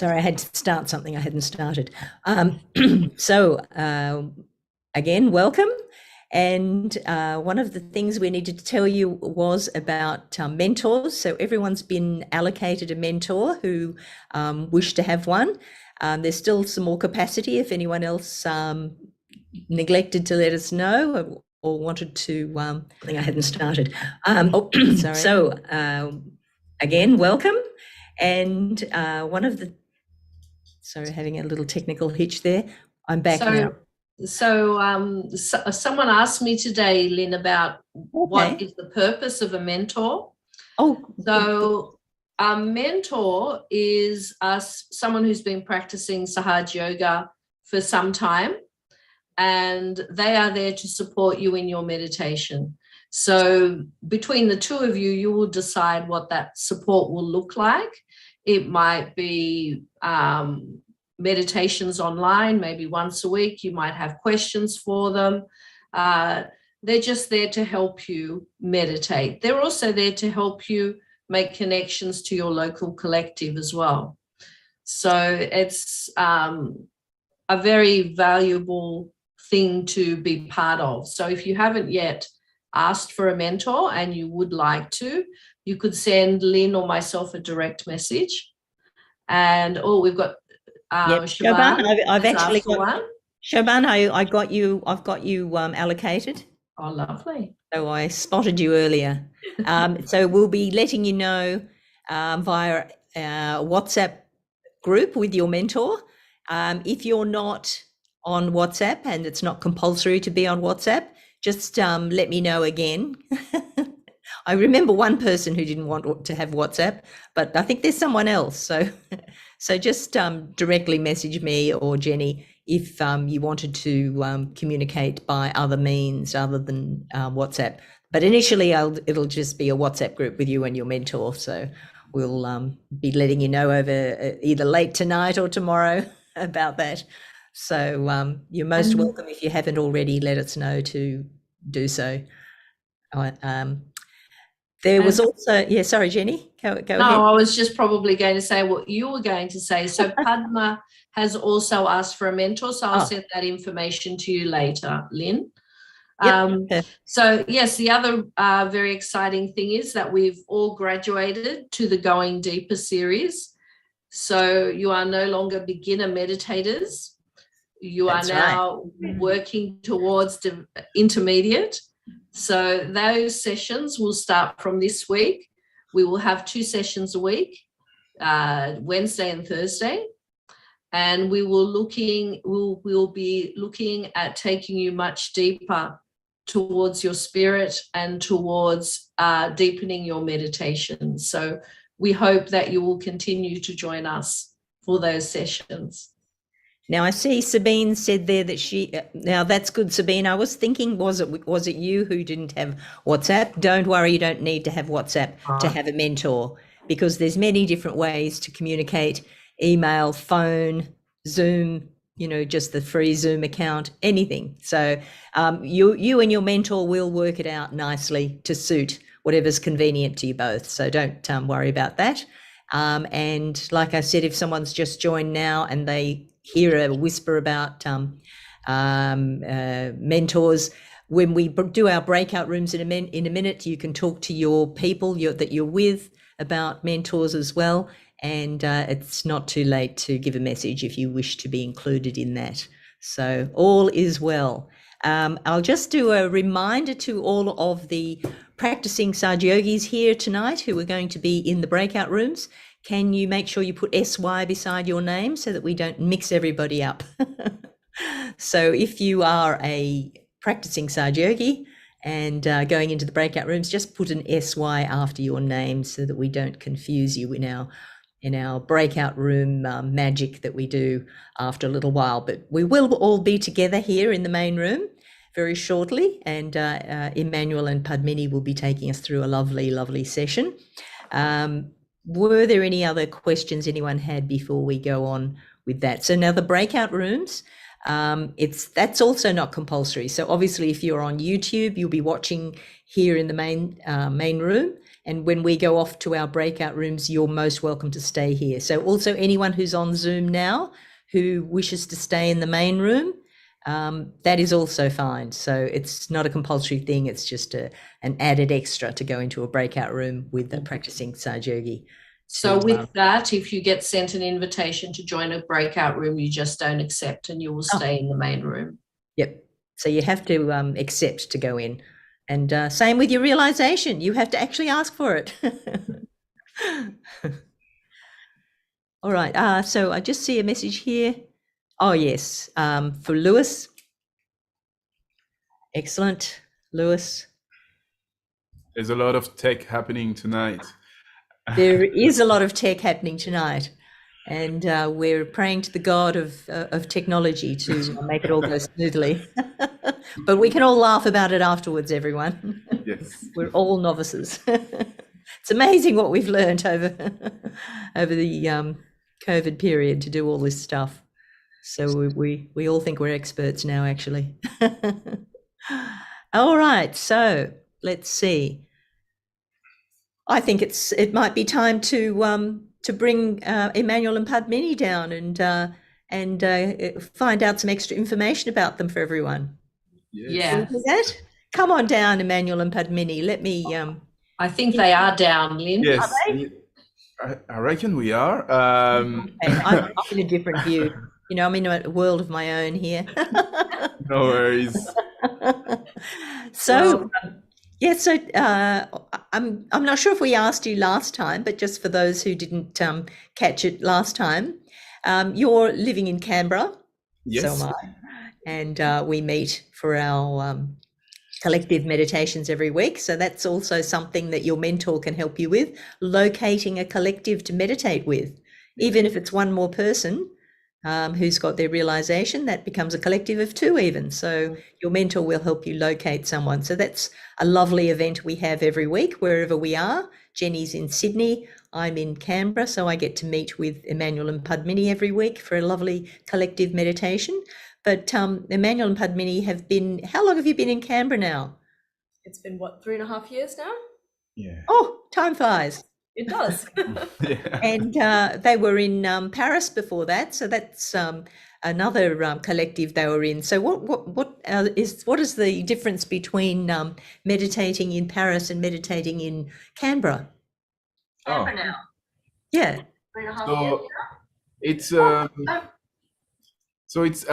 Sorry, I had to start something I hadn't started. Again, welcome. And one of the things we needed to tell you was about mentors. So everyone's been allocated a mentor who wish to have one. There's still some more capacity if anyone else neglected to let us know or wanted to, something I hadn't started. Sorry. Again, welcome. And one of the, sorry, having a little technical hitch there. I'm back now. So someone asked me today, Lynn, about what is the purpose of a mentor. So a mentor is someone who's been practicing Sahaja Yoga for some time, and they are there to support you in your meditation. So between the two of you, you will decide what that support will look like. It might be meditations online, maybe once a week. You might have questions for them. They're just there to help you meditate. They're also there to help you make connections to your local collective as well. So it's a very valuable thing to be part of. So if you haven't yet asked for a mentor and you would like to, you could send Lynn or myself a direct message. And we've got Shoban. I've actually got one. Shoban, I've got you allocated. Oh, lovely. So I spotted you earlier. So we'll be letting you know via WhatsApp group with your mentor. If you're not on WhatsApp, and it's not compulsory to be on WhatsApp, just let me know again. I remember one person who didn't want to have WhatsApp, but I think there's someone else. So just directly message me or Jenny if you wanted to communicate by other means other than WhatsApp. But initially, it'll just be a WhatsApp group with you and your mentor. So we'll be letting you know over either late tonight or tomorrow about that. So you're most welcome. If you haven't already, let us know to do so. There was also, sorry, Jenny, go ahead. No, I was just probably going to say what you were going to say. So Padma has also asked for a mentor, so I'll send that information to you later, Lynn. So yes, the other very exciting thing is that we've all graduated to the Going Deeper series. So you are no longer beginner meditators. You are now working towards the intermediate. So those sessions will start from this week. We will have 2 sessions a week, Wednesday and Thursday. And we will be looking at taking you much deeper towards your spirit and towards deepening your meditation. So we hope that you will continue to join us for those sessions. Now I see Sabine said there that now that's good, Sabine. I was thinking, was it you who didn't have WhatsApp? Don't worry, you don't need to have WhatsApp to have a mentor, because there's many different ways to communicate: email, phone, Zoom, just the free Zoom account, anything. So you and your mentor will work it out nicely to suit whatever's convenient to you both. So don't worry about that. And like I said, if someone's just joined now and they hear a whisper about mentors, when we do our breakout rooms in a minute, you can talk to your people that you're with about mentors as well. And it's not too late to give a message if you wish to be included in that. So all is well. I'll just do a reminder to all of the practicing Sahaja Yogis here tonight who are going to be in the breakout rooms. Can you make sure you put SY beside your name so that we don't mix everybody up? So if you are a practicing Sahaja Yogi and going into the breakout rooms, just put an SY after your name so that we don't confuse you in our breakout room magic that we do after a little while. But we will all be together here in the main room very shortly, and Emmanuel and Padmini will be taking us through a lovely, lovely session. Were there any other questions anyone had before we go on with that? So now the breakout rooms, that's also not compulsory. So obviously if you're on YouTube, you'll be watching here in the main room. And when we go off to our breakout rooms, you're most welcome to stay here. So also anyone who's on Zoom now who wishes to stay in the main room, that is also fine. So it's not a compulsory thing. It's just an added extra to go into a breakout room with the practicing Sahaja Yogi. So with that, if you get sent an invitation to join a breakout room, you just don't accept and you will stay in the main room. Yep. So you have to accept to go in. And same with your realization. You have to actually ask for it. All right. So I just see a message here. Oh, yes. For Lewis. Excellent. Lewis. There's a lot of tech happening tonight. There is a lot of tech happening tonight. And we're praying to the God of technology to make it all go smoothly. But we can all laugh about it afterwards, everyone. Yes. We're all novices. It's amazing what we've learned over the COVID period to do all this stuff. So we all think we're experts now, actually. All right, so let's see. I think it might be time to bring Emmanuel and Padmini down and find out some extra information about them for everyone. Yes. Yeah. Can we do that? Come on down, Emmanuel and Padmini. Let me. I think they are down, Lynn. Yes. I reckon we are. Okay, I'm in a different view. You know, I'm in a world of my own here. No worries. So. Yeah, so I'm not sure if we asked you last time, but just for those who didn't catch it last time, you're living in Canberra. Yes. So am I. And we meet for our collective meditations every week. So that's also something that your mentor can help you with, locating a collective to meditate with. Even if it's one more person who's got their realization, that becomes a collective of two even. So your mentor will help you locate someone. So that's a lovely event we have every week, wherever we are. Jenny's in Sydney, I'm in Canberra, so I get to meet with Emmanuel and Padmini every week for a lovely collective meditation. But Emmanuel and Padmini have been, how long have you been in Canberra now? It's been, what, 3.5 years now? Yeah. Oh, time flies. It does. Yeah. And they were in Paris before that, so that's another collective they were in. So what is the difference between meditating in Paris and meditating in Canberra? Oh. now. Yeah. 3.5 years So it's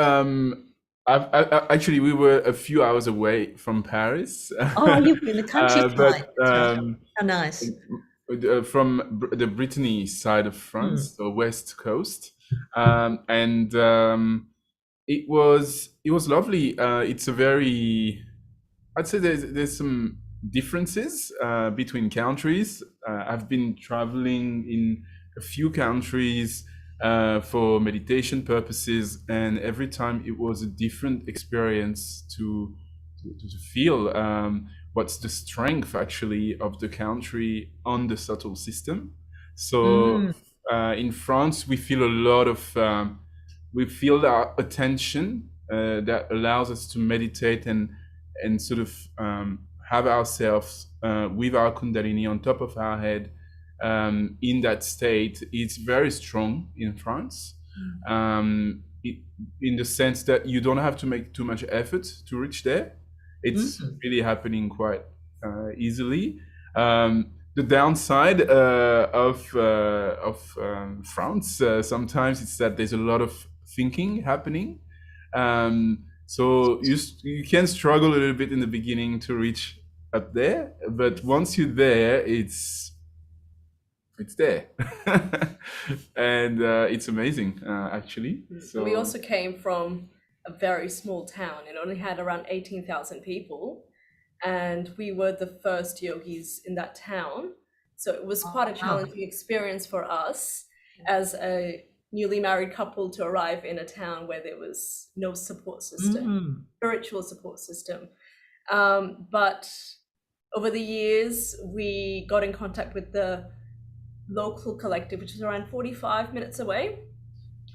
actually we were a few hours away from Paris. Oh, you were in the countryside. How nice. From the Brittany side of France, the west coast, and it was lovely. It's a very, I'd say there's some differences between countries. I've been traveling in a few countries for meditation purposes, and every time it was a different experience to feel what's the strength actually of the country on the subtle system. So in France, we feel a lot of we feel our attention that allows us to meditate and sort of have ourselves with our Kundalini on top of our head in that state. It's very strong in France. In the sense that you don't have to make too much effort to reach there. It's really happening quite easily. The downside of France sometimes it's that there's a lot of thinking happening. So you can struggle a little bit in the beginning to reach up there, but once you're there, it's there. And it's amazing actually. So we also came from a very small town. It only had around 18,000 people, and we were the first yogis in that town. So it was quite a challenging experience for us as a newly married couple to arrive in a town where there was no support system, spiritual support system. But over the years, we got in contact with the local collective, which is around 45 minutes away.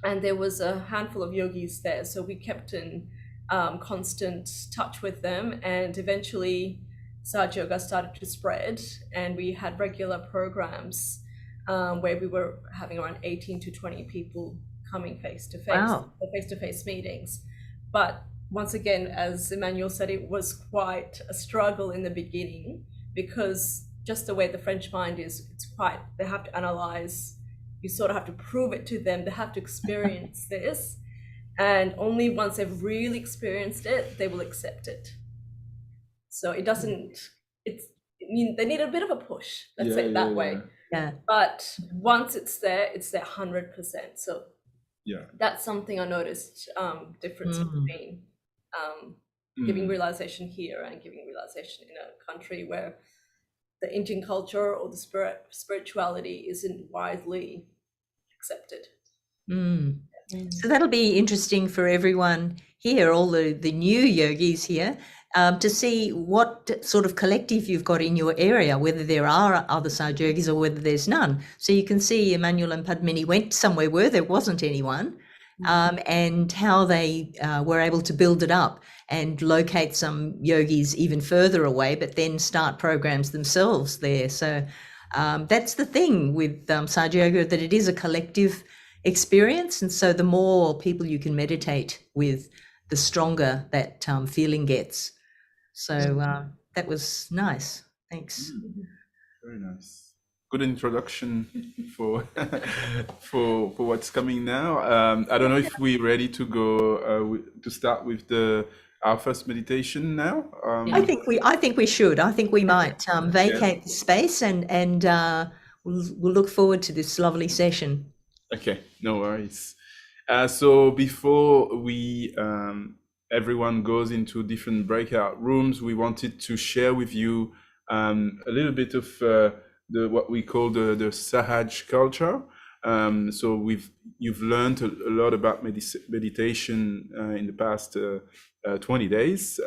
And there was a handful of yogis there. So we kept in constant touch with them. And eventually Sahaja Yoga started to spread, and we had regular programs where we were having around 18 to 20 people coming face to face meetings. But once again, as Emmanuel said, it was quite a struggle in the beginning, because just the way the French mind is, they have to analyze, you sort of have to prove it to them, they have to experience this, and only once they've really experienced it, they will accept it. So it doesn't, they need a bit of a push, let's say it that way. Yeah. But once it's there 100%. So that's something I noticed, difference between giving realization here and giving realization in a country where the Indian culture or the spirituality isn't widely accepted. So that'll be interesting for everyone here, all the new yogis here, to see what sort of collective you've got in your area, whether there are other Sahaja yogis or whether there's none. So you can see Emmanuel and Padmini went somewhere where there wasn't anyone, and how they were able to build it up and locate some yogis even further away, but then start programs themselves there. So that's the thing with Sahaja Yoga, that it is a collective experience, and so the more people you can meditate with, the stronger that feeling gets. So that was nice. Thanks. Very nice. Good introduction for for what's coming now. I don't know if we're ready to go to start with our first meditation now. I think we should. I think we might vacate the space and we'll look forward to this lovely session. Okay, no worries. So before we everyone goes into different breakout rooms, we wanted to share with you a little bit of what we call the Sahaj culture. So you've learned a lot about meditation in the past 20 days,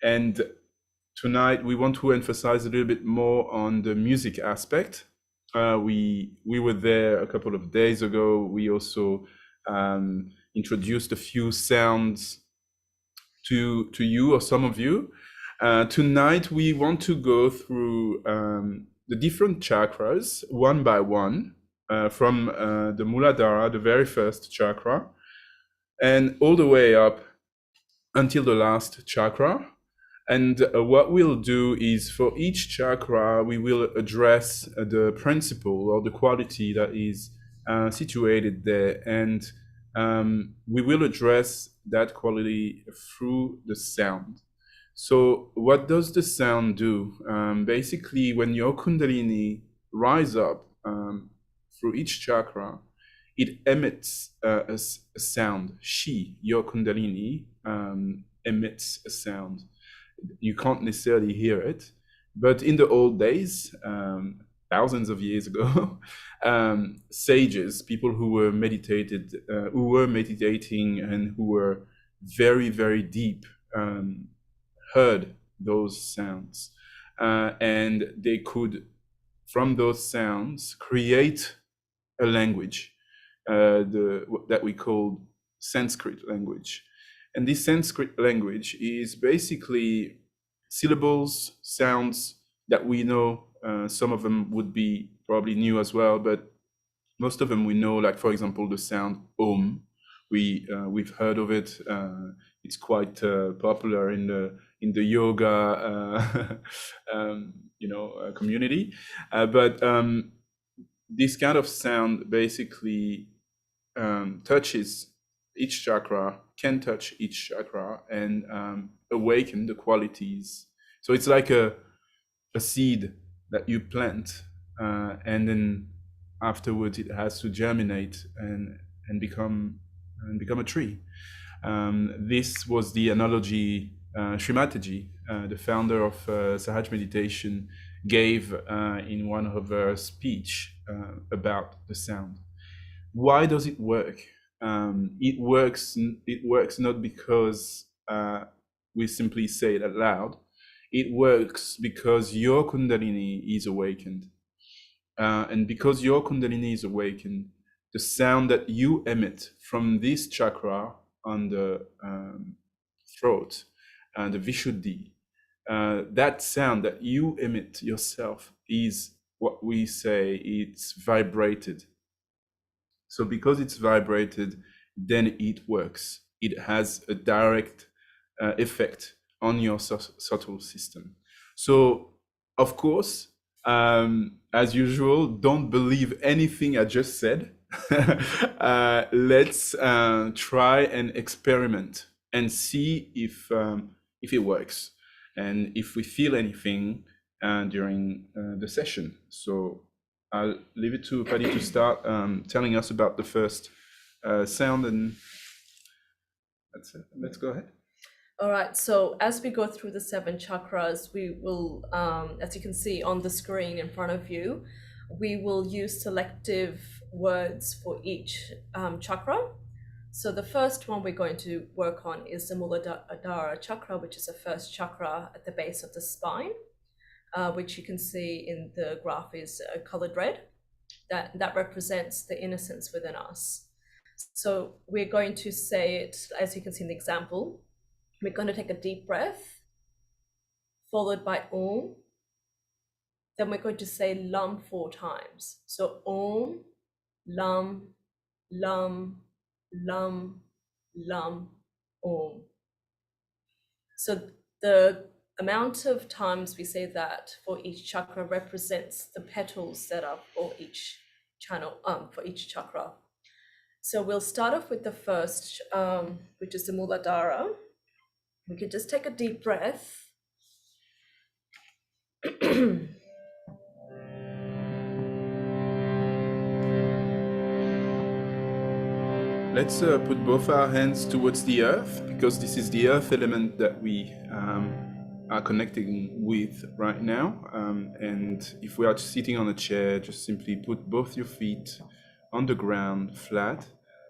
and tonight we want to emphasize a little bit more on the music aspect. We were there a couple of days ago. We also introduced a few sounds to you or some of you. Tonight we want to go through the different chakras one by one, from the Muladhara, the very first chakra, and all the way up until the last chakra. And what we'll do is, for each chakra, we will address the principle or the quality that is situated there. And we will address that quality through the sound. So what does the sound do? Basically, when your Kundalini rise up through each chakra, it emits a sound. Your Kundalini, emits a sound. You can't necessarily hear it, but in the old days, thousands of years ago, sages, people who were meditating and who were very, very deep, heard those sounds, and they could, from those sounds, create a language that we call Sanskrit language. And this Sanskrit language is basically syllables, sounds that we know. Some of them would be probably new as well, but most of them we know, like, for example, the sound Om. We've heard of it. It's quite popular in the yoga community. But this kind of sound basically touches each chakra, can touch each chakra and awaken the qualities. So it's like a seed that you plant, and then afterwards it has to germinate and become a tree. This was the analogy Sri Mataji, the founder of Sahaj meditation, gave in one of her speech about the sound. Why does it work? It works not because we simply say it out loud. It works because your Kundalini is awakened. And because your Kundalini is awakened, the sound that you emit from this chakra on the throat, the Vishuddhi, that sound that you emit yourself is what we say it's vibrated. So because it's vibrated, then it works. It has a direct effect on your subtle system. So, of course, as usual, don't believe anything I just said. Let's try and experiment and see if it works and if we feel anything during the session. So I'll leave it to Paddy to start telling us about the first sound, and that's it. Let's go ahead. All right, so as we go through the 7 chakras, we will, as you can see on the screen in front of you, we will use selective words for each chakra. So the first one we're going to work on is the Muladhara chakra, which is the first chakra at the base of the spine, which you can see in the graph is colored red. That represents the innocence within us. So we're going to say it, as you can see in the example. We're going to take a deep breath, followed by Om. Then we're going to say Lam 4 times. So Om, Lam, Lam, Lam, Lam, Om. So the amount of times we say that for each chakra represents the petals that are for each channel, for each chakra. So we'll start off with the first, which is the Muladhara. We can just take a deep breath. Let's put both our hands towards the earth, because this is the earth element that we are connecting with right now. And if we are sitting on a chair, just simply put both your feet on the ground flat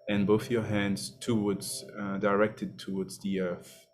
and both your hands towards directed towards the earth.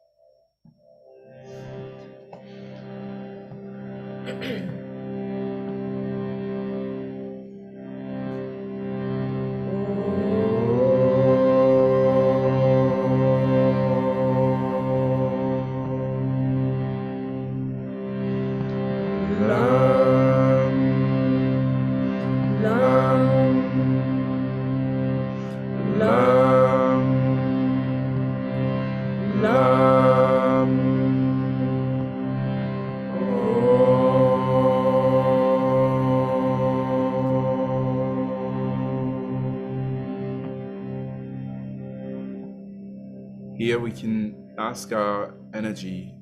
Here we can ask our energy,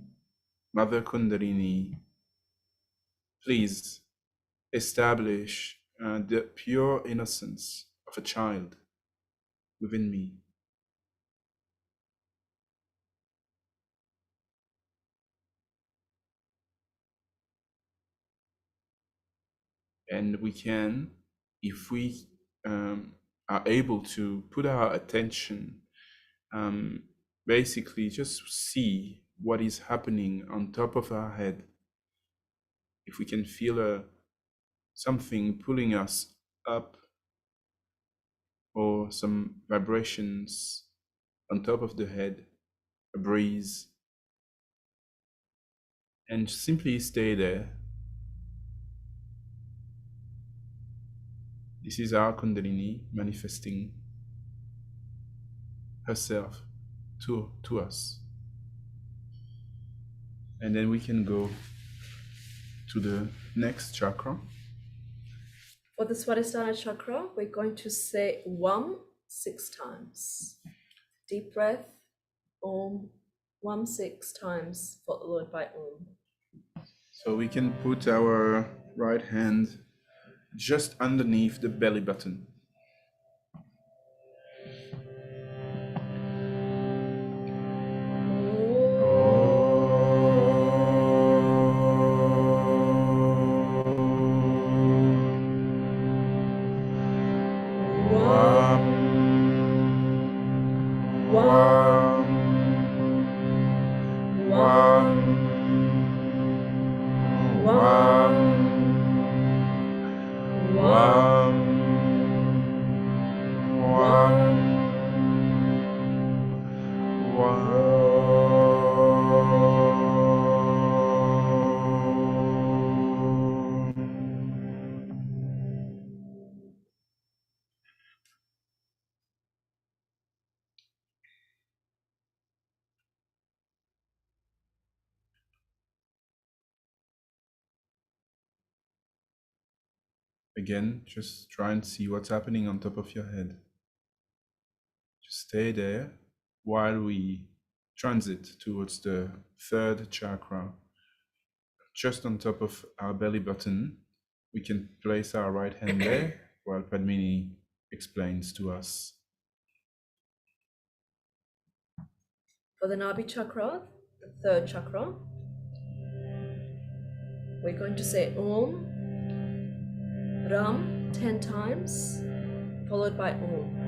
Mother Kundalini, please establish the pure innocence of a child within me. And we can, if we are able to put our attention, basically just see what is happening on top of our head. If we can feel something pulling us up, or some vibrations on top of the head, a breeze, and simply stay there. This is our Kundalini manifesting herself to us. And then we can go to the next chakra. For the Swadhisthana chakra, we're going to say Wam 6 times. Deep breath, Om, Wam 6 times, followed by Om. So we can put our right hand just underneath the belly button. Again, just try and see what's happening on top of your head. Just stay there while we transit towards the third chakra. Just on top of our belly button, we can place our right hand there while Padmini explains to us. For the Nabi chakra, the third chakra, we're going to say Om, Ram 10 times, followed by Om.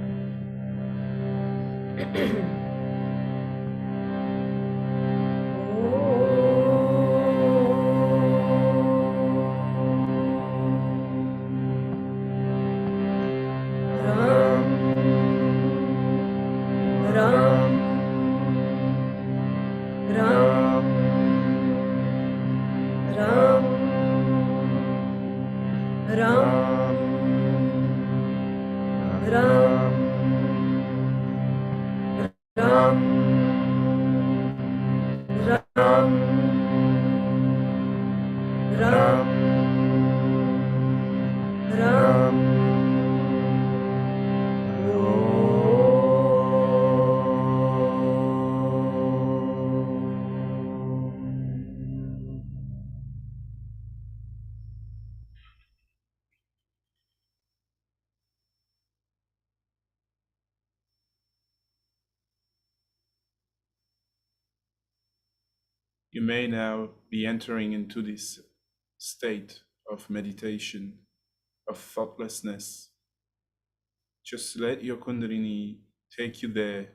You may now be entering into this state of meditation, of thoughtlessness. Just let your Kundalini take you there,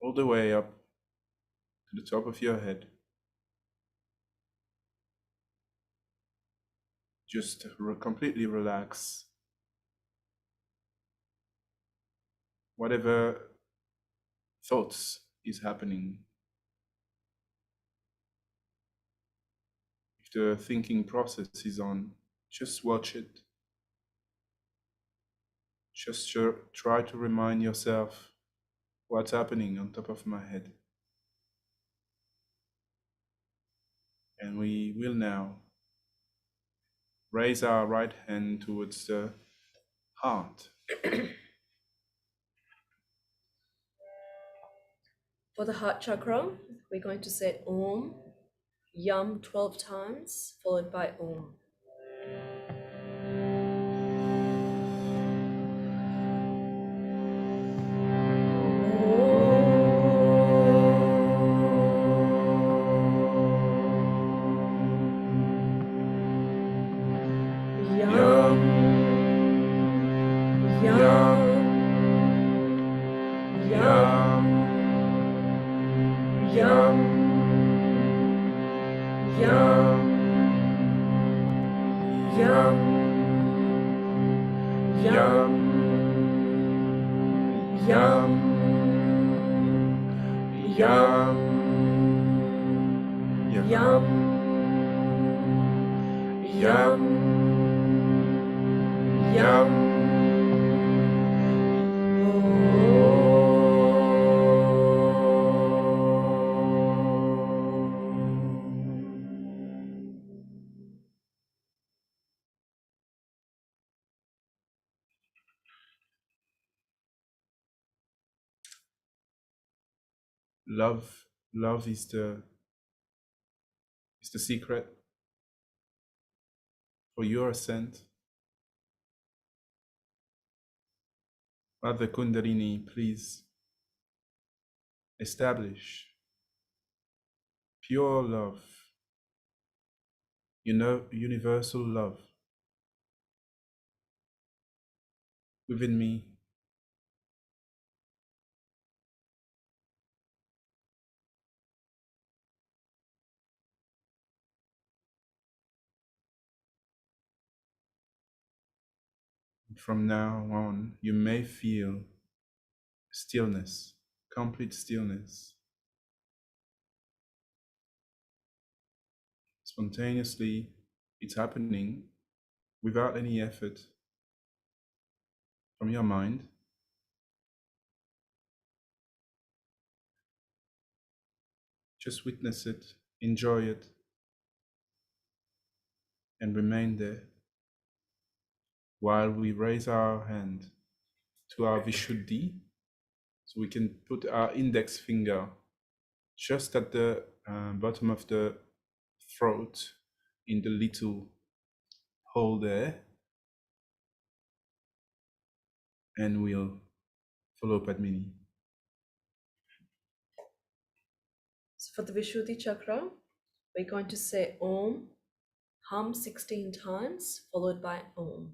all the way up to the top of your head. Just completely relax. Whatever thoughts is happening. If the thinking process is on, just watch it. Just try to remind yourself what's happening on top of my head. And we will now raise our right hand towards the heart. For the heart chakra, we're going to say Om, Yam 12 times, followed by Om. Love is the secret for your ascent. Mother Kundalini, please establish pure love, universal love within me. From now on, you may feel stillness, complete stillness. Spontaneously, it's happening without any effort from your mind. Just witness it, enjoy it, and remain there. while we raise our hand to our Vishuddhi. So we can put our index finger just at the bottom of the throat in the little hole there, and we'll follow Padmini. So for the Vishuddhi chakra, we're going to say Om, hum 16 times, followed by Om.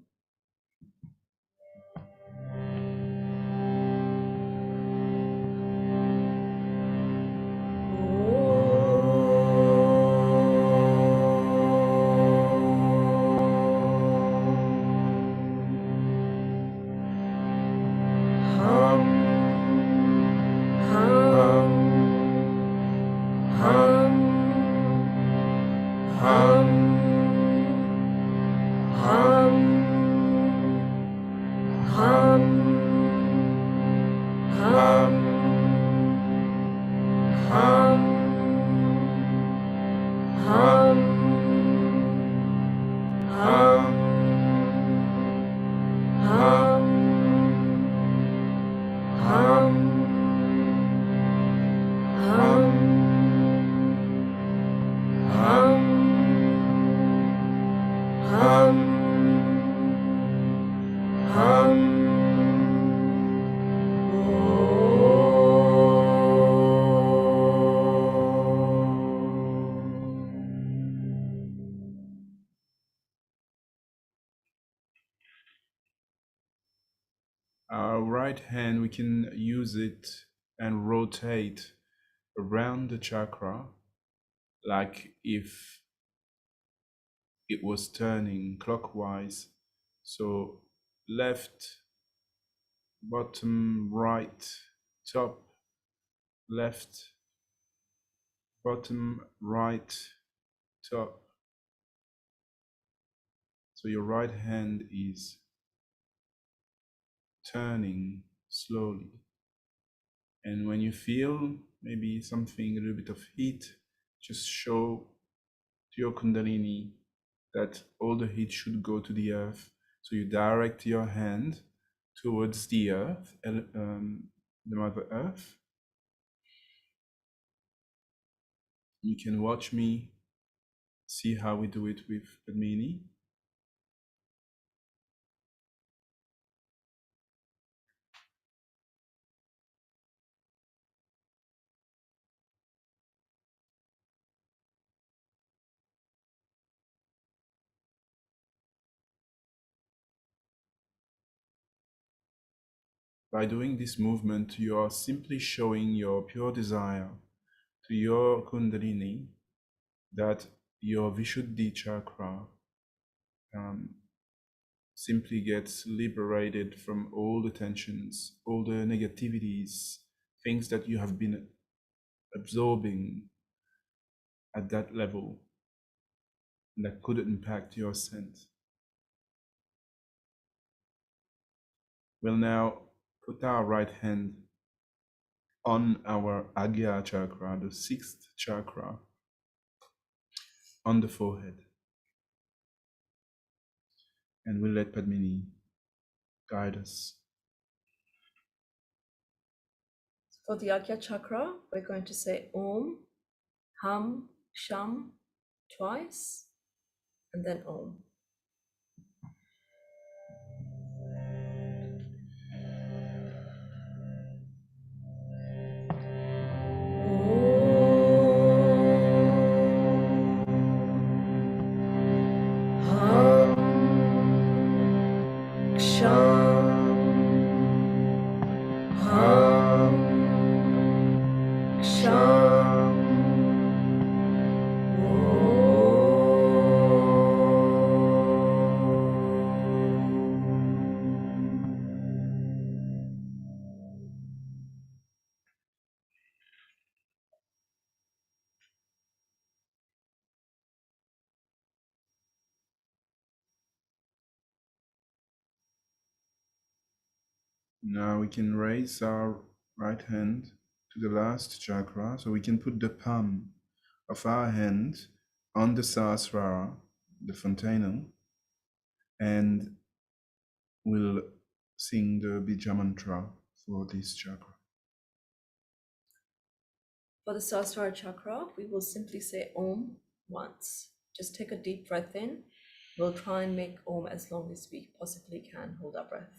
Our right hand, we can use it and rotate around the chakra like if it was turning clockwise. So left, bottom, right, top, left, bottom, right, top. So your right hand is turning slowly. And when you feel maybe something, a little bit of heat, just show to your Kundalini that all the heat should go to the earth. So you direct your hand towards the earth, the Mother Earth. You can watch me see how we do it with Padmini. By doing this movement, you are simply showing your pure desire to your Kundalini that your Vishuddhi chakra simply gets liberated from all the tensions, all the negativities, things that you have been absorbing at that level that could impact your sense. We'll now put our right hand on our Agya chakra, the sixth chakra, on the forehead. And we'll let Padmini guide us. For the Agya chakra, we're going to say Om, hum, sham twice, and then Om. Now we can raise our right hand to the last chakra, so we can put the palm of our hand on the Sahasrara, the fontanel, and we'll sing the Bija mantra for this chakra. For the Sahasrara chakra, we will simply say Om once. Just take a deep breath in. We'll try and make Om as long as we possibly can. Hold our breath.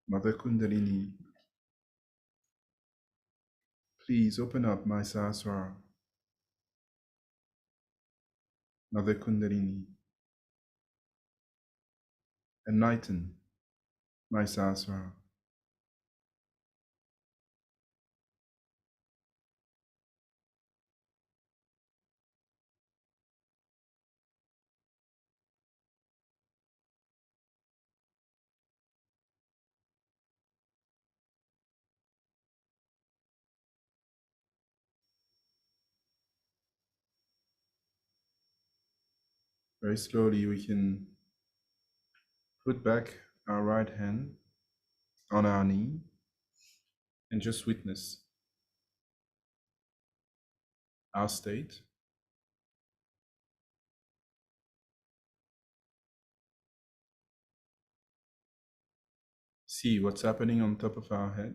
Mother Kundalini, please open up my Sahasrara. Mother Kundalini, enlighten my Sahasrara. Very slowly we can put back our right hand on our knee and just witness our state. See what's happening on top of our head.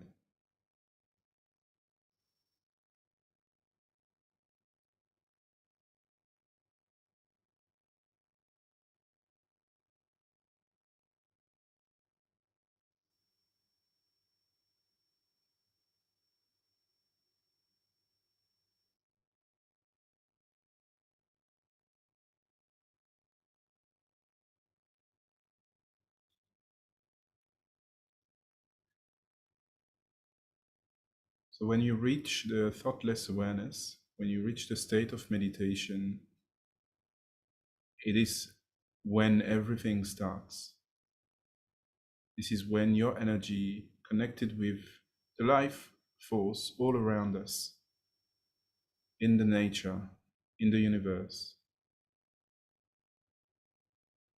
So when you reach the thoughtless awareness, when you reach the state of meditation, it is when everything starts. This is when your energy connected with the life force all around us, in the nature, in the universe,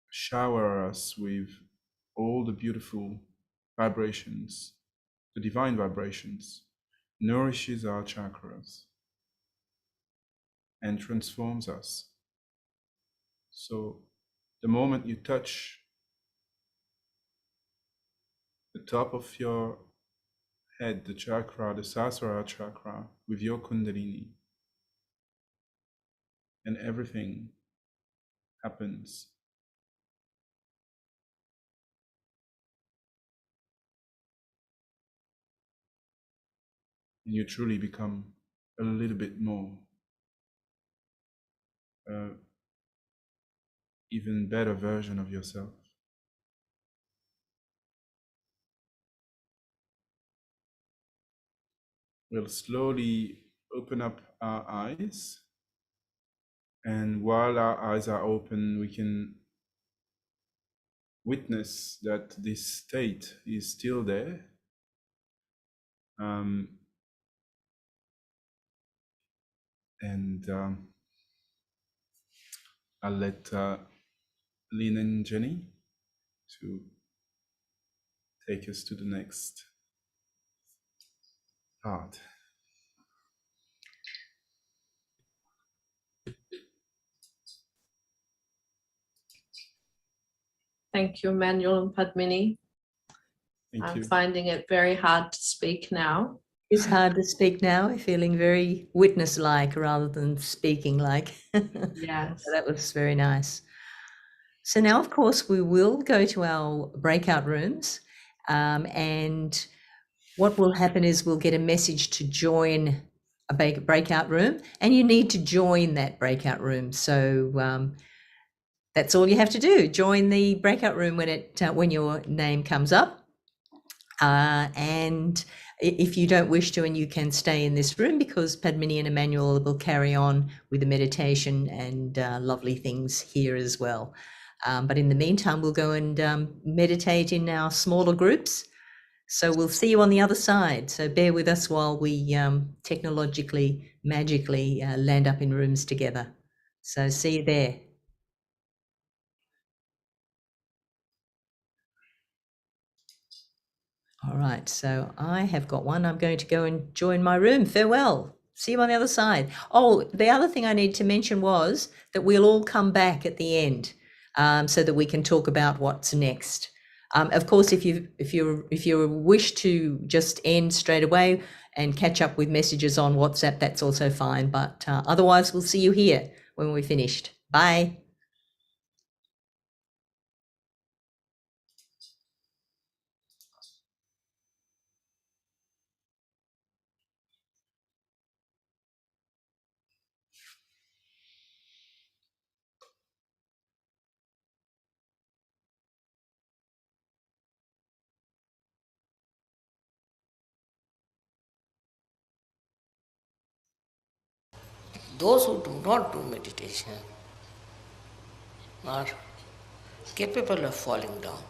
shower us with all the beautiful vibrations, the divine vibrations, nourishes our chakras and transforms us. So the moment you touch the top of your head, the chakra, the Sahasrara chakra, with your Kundalini, and everything happens. And you truly become a little bit more, even better version of yourself. We'll slowly open up our eyes, and while our eyes are open, we can witness that this state is still there. I'll let Lynn and Jenny to take us to the next part. Thank you, Emmanuel and Padmini. I'm finding it very hard to speak now. It's hard to speak now. I'm feeling very witness-like rather than speaking-like. Yes. So that was very nice. So now, of course, we will go to our breakout rooms, and what will happen is we'll get a message to join a breakout room, and you need to join that breakout room. So that's all you have to do. Join the breakout room when your name comes up. And if you don't wish to, and you can stay in this room, because Padmini and Emmanuel will carry on with the meditation and lovely things here as well. But in the meantime, we'll go and meditate in our smaller groups. So we'll see you on the other side. So bear with us while we technologically, magically land up in rooms together. So see you there. All right, so I have got one. I'm going to go and join my room. Farewell. See you on the other side. Oh, the other thing I need to mention was that we'll all come back at the end so that we can talk about what's next. Of course, if you wish to just end straight away and catch up with messages on WhatsApp, that's also fine. But otherwise, we'll see you here when we're finished. Bye. Those who do not do meditation are capable of falling down.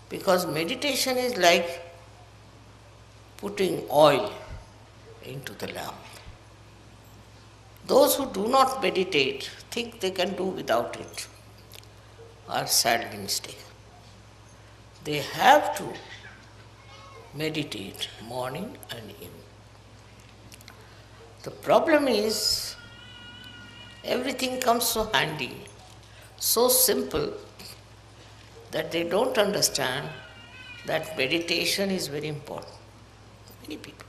Because meditation is like putting oil into the lamp. Those who do not meditate, think they can do without it, are sadly mistaken. They have to meditate morning and evening. The problem is, everything comes so handy, so simple, that they don't understand that meditation is very important. Many people.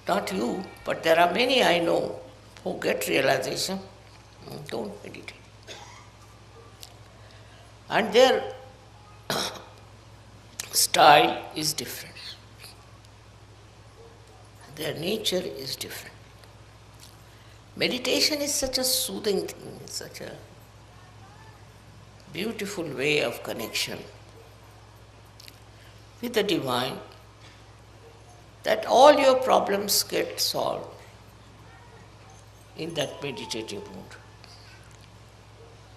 Not you, but there are many I know who get realization, don't meditate. And their style is different. Their nature is different. Meditation is such a soothing thing, such a beautiful way of connection with the divine, that all your problems get solved in that meditative mood.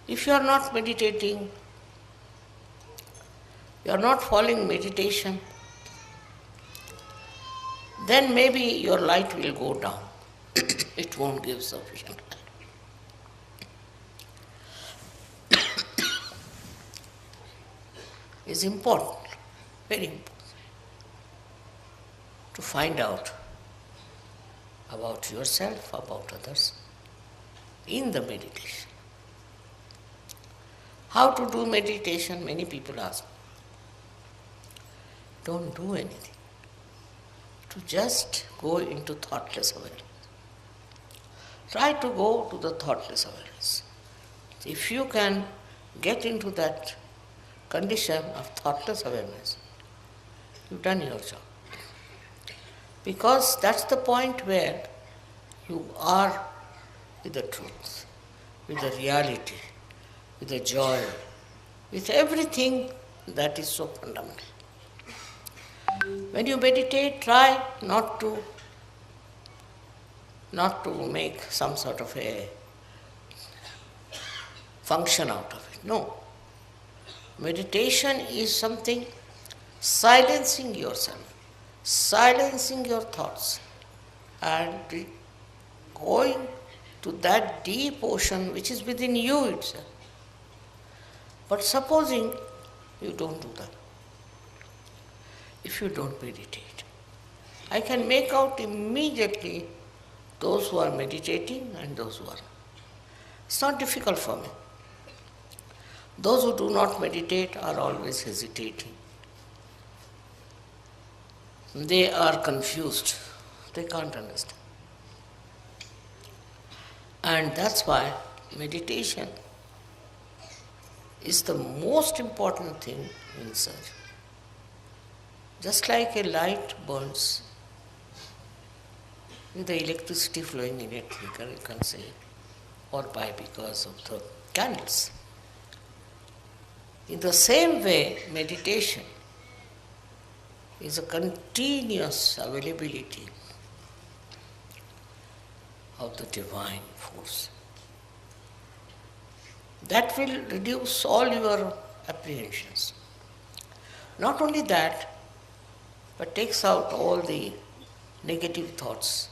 If you are not meditating, you are not following meditation, then maybe your light will go down. It won't give sufficient light. It's important, very important, to find out about yourself, about others, in the meditation. How to do meditation? Many people ask. Don't do anything. To just go into thoughtless awareness. Try to go to the thoughtless awareness. If you can get into that condition of thoughtless awareness, you've done your job. Because that's the point where you are with the truth, with the reality, with the joy, with everything that is so fundamental. When you meditate, try not to make some sort of a function out of it. No. Meditation is something silencing yourself, silencing your thoughts, and going to that deep ocean which is within you itself. But supposing you don't do that, if you don't meditate, I can make out immediately those who are meditating and those who are not. It's not difficult for me. Those who do not meditate are always hesitating. They are confused. They can't understand. And that's why meditation is the most important thing in search. Just like a light burns with the electricity flowing in it, you can say, or by because of the candles. In the same way, meditation is a continuous availability of the divine force. That will reduce all your apprehensions. Not only that, but takes out all the negative thoughts.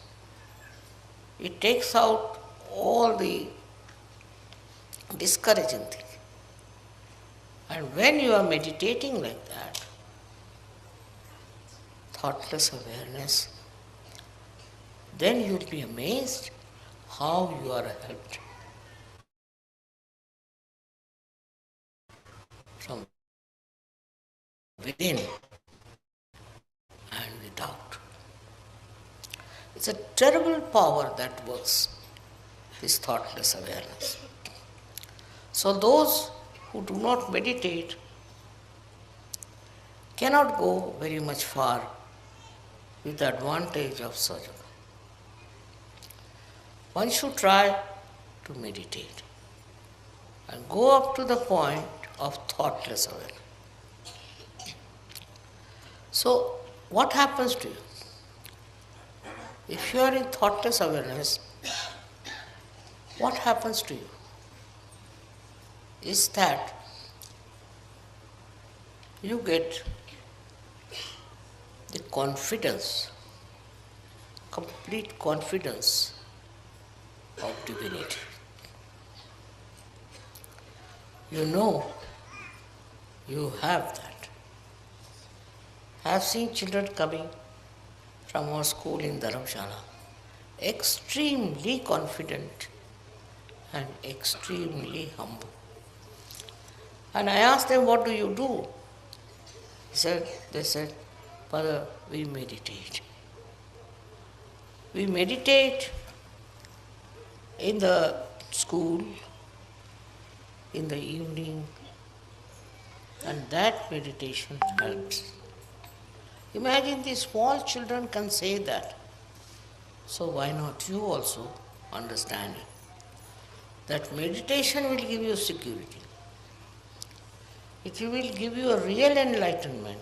It takes out all the discouraging things. And when you are meditating like that, thoughtless awareness, then you'll be amazed how you are helped from within and without. It's a terrible power that works, this thoughtless awareness. So those who do not meditate cannot go very much far with the advantage of Sahaja Yoga. One should try to meditate and go up to the point of thoughtless awareness. So, what happens to you? If you are in thoughtless awareness, what happens to you is that you get the confidence, complete confidence of divinity. You know you have that. I have seen children coming from our school in Dharamshala, extremely confident and extremely humble. And I asked them, what do you do? They said, Father, we meditate. We meditate in the school, in the evening, and that meditation helps. Imagine these small children can say that. So why not you also understand it? That meditation will give you security. It will give you a real enlightenment.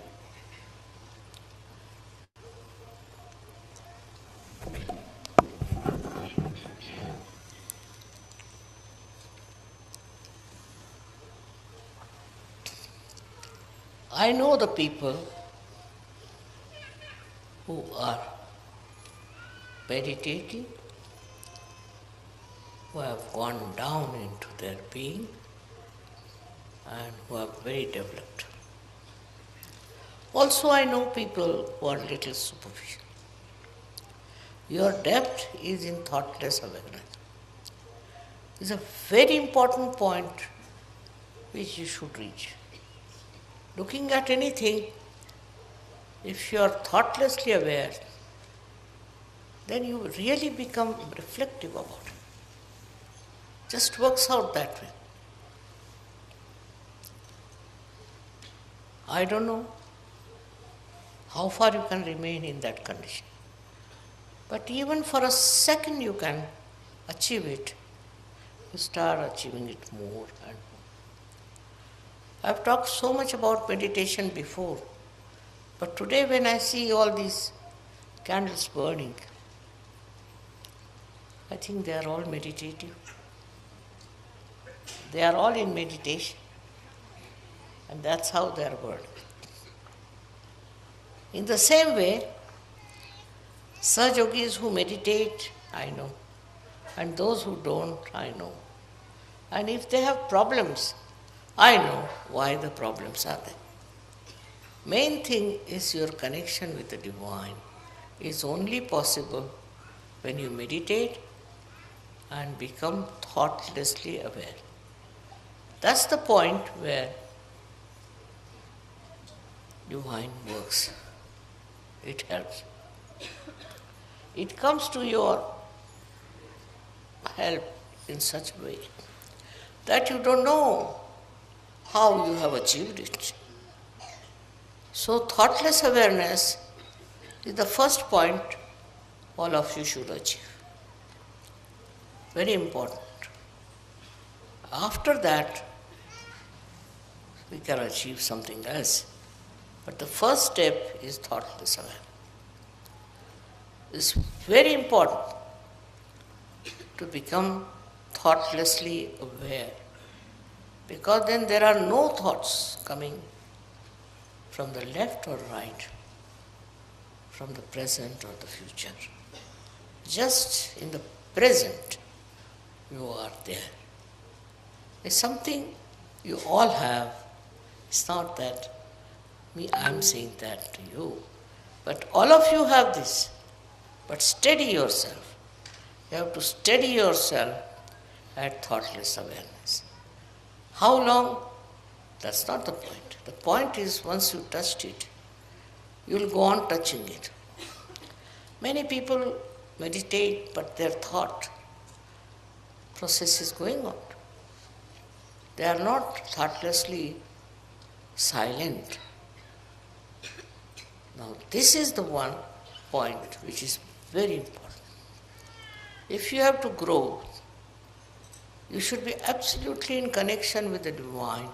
I know the people who are meditating, who have gone down into their being and who are very developed. Also, I know people who are little superficial. Your depth is in thoughtless awareness. It's a very important point which you should reach. Looking at anything, if you are thoughtlessly aware, then you really become reflective about it. Just works out that way. I don't know how far you can remain in that condition. But even for a second you can achieve it, you start achieving it more and more. I've talked so much about meditation before, but today when I see all these candles burning, I think they are all meditative. They are all in meditation, and that's how they are burning. In the same way, Sahaja Yogis who meditate, I know, and those who don't, I know. And if they have problems, I know why the problems are there. Main thing is your connection with the divine is only possible when you meditate and become thoughtlessly aware. That's the point where divine works. It helps. It comes to your help in such a way that you don't know how you have achieved it. So thoughtless awareness is the first point all of you should achieve. Very important. After that, we can achieve something else. But the first step is thoughtless awareness. It's very important to become thoughtlessly aware, because then there are no thoughts coming from the left or right, from the present or the future. Just in the present, you are there. It's something you all have. It's not that I'm saying that to you, but all of you have this. But steady yourself. You have to steady yourself at thoughtless awareness. How long? That's not the point. The point is, once you touched it, you'll go on touching it. Many people meditate, but their thought process is going on. They are not thoughtlessly silent. Now, this is the one point which is very important. If you have to grow, you should be absolutely in connection with the divine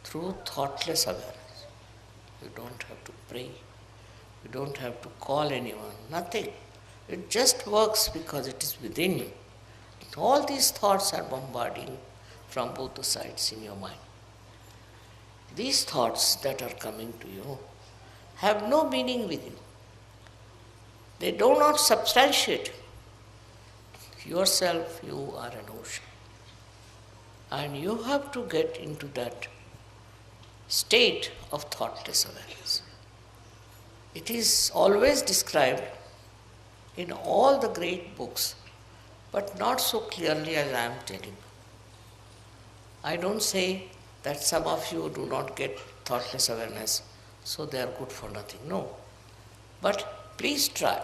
through thoughtless awareness. You don't have to pray. You don't have to call anyone. Nothing. It just works because it is within you. All these thoughts are bombarding from both the sides in your mind. These thoughts that are coming to you have no meaning with you. They do not substantiate yourself. You are an ocean. And you have to get into that state of thoughtless awareness. It is always described in all the great books, but not so clearly as I am telling. I don't say that some of you do not get thoughtless awareness, so they are good for nothing. No. But please try.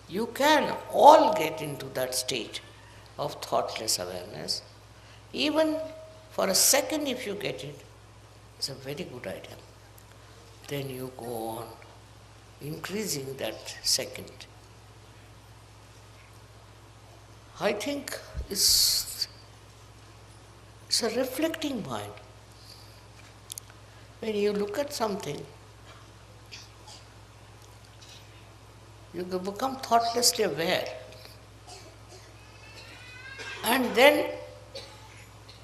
You can all get into that state of thoughtless awareness. Even for a second, if you get it, it's a very good idea. Then you go on increasing that second. I think it's a reflecting mind. When you look at something, you become thoughtlessly aware. And then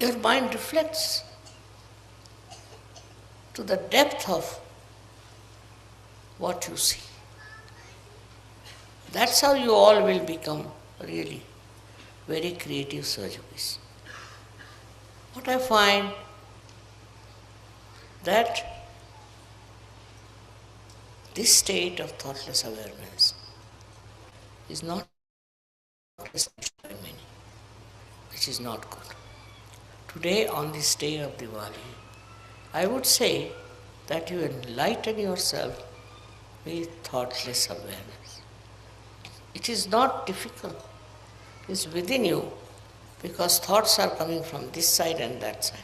your mind reflects to the depth of what you see. That's how you all will become really very creative surgeons. What I find that this state of thoughtless awareness is not established by many, which is not good. Today, on this day of Diwali, I would say that you enlighten yourself with thoughtless awareness. It is not difficult. It is within you, because thoughts are coming from this side and that side.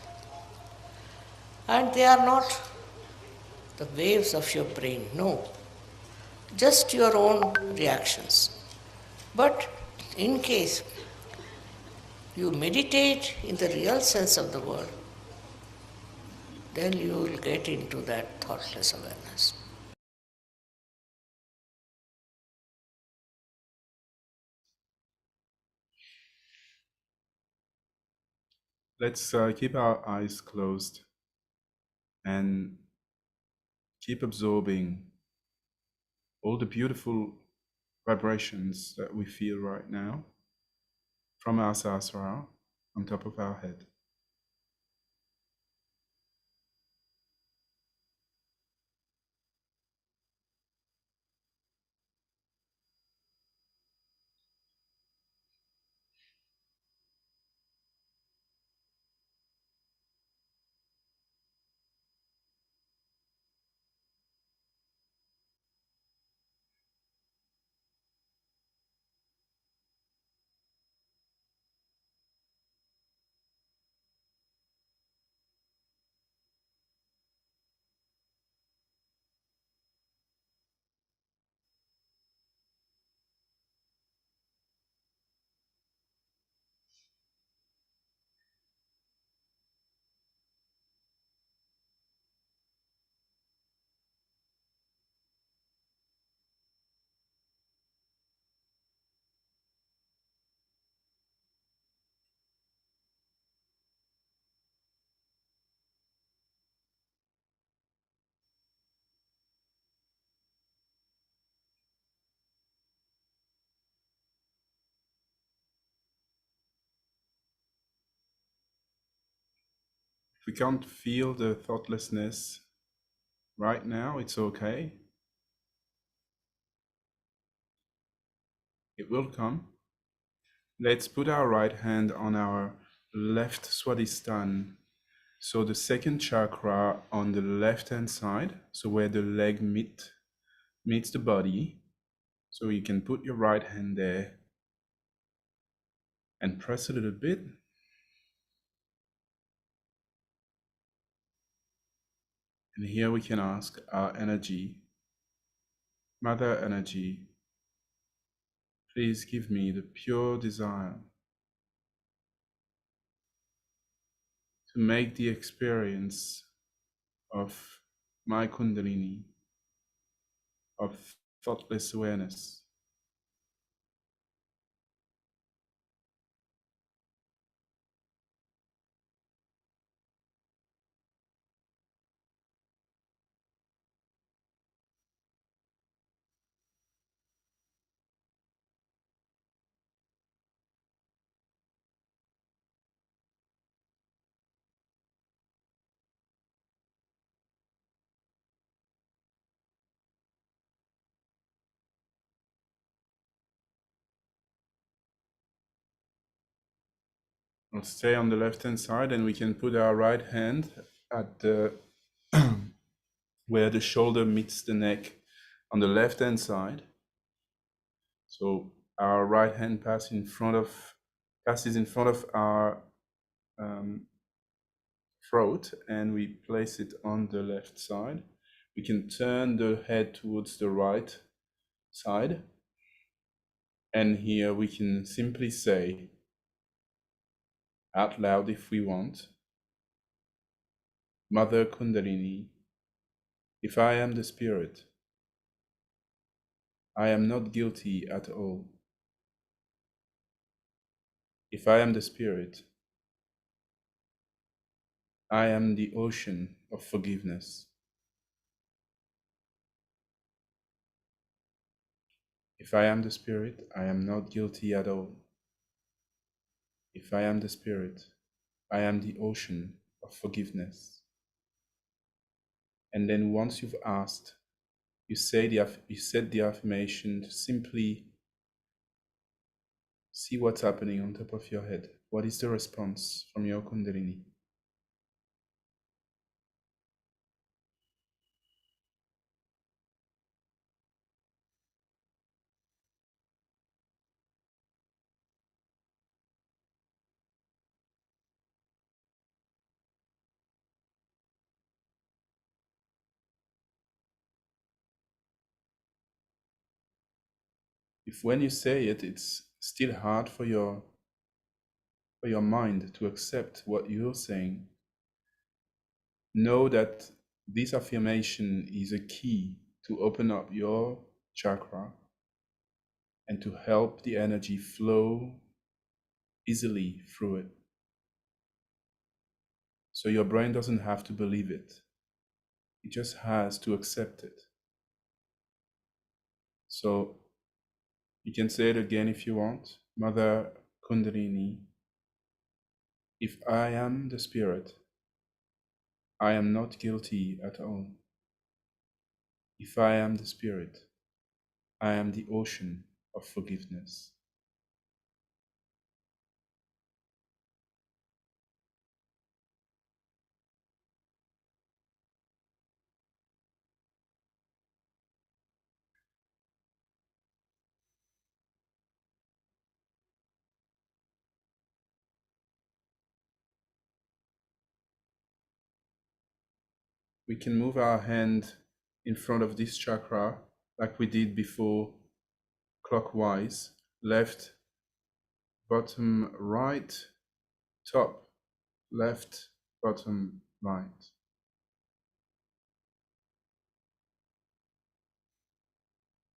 And they are not the waves of your brain, no. Just your own reactions. But in case you meditate in the real sense of the word, then you will get into that thoughtless awareness. Let's keep our eyes closed and keep absorbing all the beautiful vibrations that we feel right now from our sahasrara on top of our head. we can't feel the thoughtlessness right now, it's okay. It will come. Let's put our right hand on our left Swadhisthana. So the second chakra on the left hand side, so where the leg meets the body. So you can put your right hand there and press a little bit. And here we can ask our energy, Mother Energy, please give me the pure desire to make the experience of my Kundalini, of thoughtless awareness. We'll stay on the left hand side and we can put our right hand at the where the shoulder meets the neck on the left hand side. So our right hand passes in front of our throat, and we place it on the left side. We can turn the head towards the right side, and here we can simply say out loud if we want, Mother Kundalini, if I am the spirit, I am not guilty at all. If I am the spirit, I am the ocean of forgiveness. If I am the spirit, I am not guilty at all. If I am the spirit, I am the ocean of forgiveness. And then once you've asked, you said the affirmation to simply see what's happening on top of your head. What is the response from your Kundalini? If when you say it, it's still hard for your mind to accept what you're saying, know that this affirmation is a key to open up your chakra and to help the energy flow easily through it. So your brain doesn't have to believe it. It just has to accept it. So you can say it again if you want. Mother Kundalini, if I am the spirit, I am not guilty at all. If I am the spirit, I am the ocean of forgiveness. We can move our hand in front of this chakra like we did before, clockwise, left, bottom, right, top, left, bottom, right.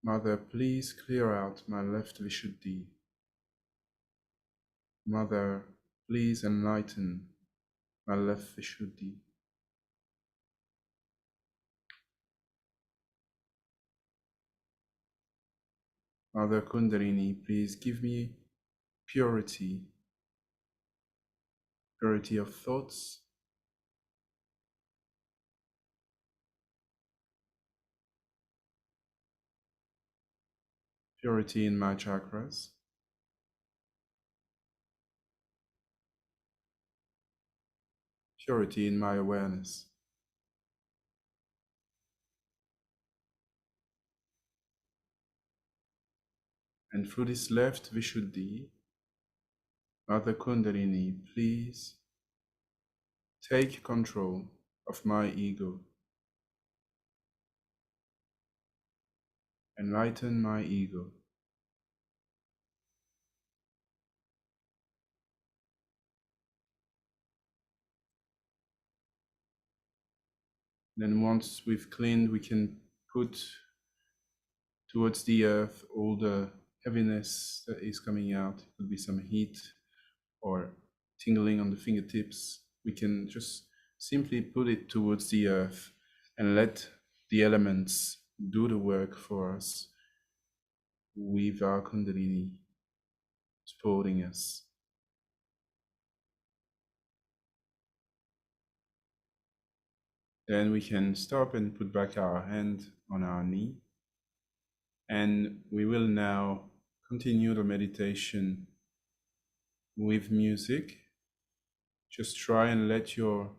Mother, please clear out my left Vishuddhi. Mother, please enlighten my left Vishuddhi. Mother Kundalini, please give me purity, purity of thoughts, purity in my chakras, purity in my awareness. And through this left Vishuddhi, Mother Kundalini, please take control of my ego. Enlighten my ego. Then once we've cleaned, we can put towards the earth all the heaviness that is coming out. It could be some heat or tingling on the fingertips. We can just simply put it towards the earth and let the elements do the work for us with our Kundalini supporting us. Then we can stop and put back our hand on our knee. And we will now continue the meditation with music. Just try and let your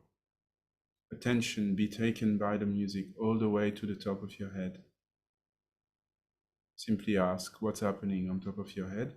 attention be taken by the music all the way to the top of your head. Simply ask what's happening on top of your head.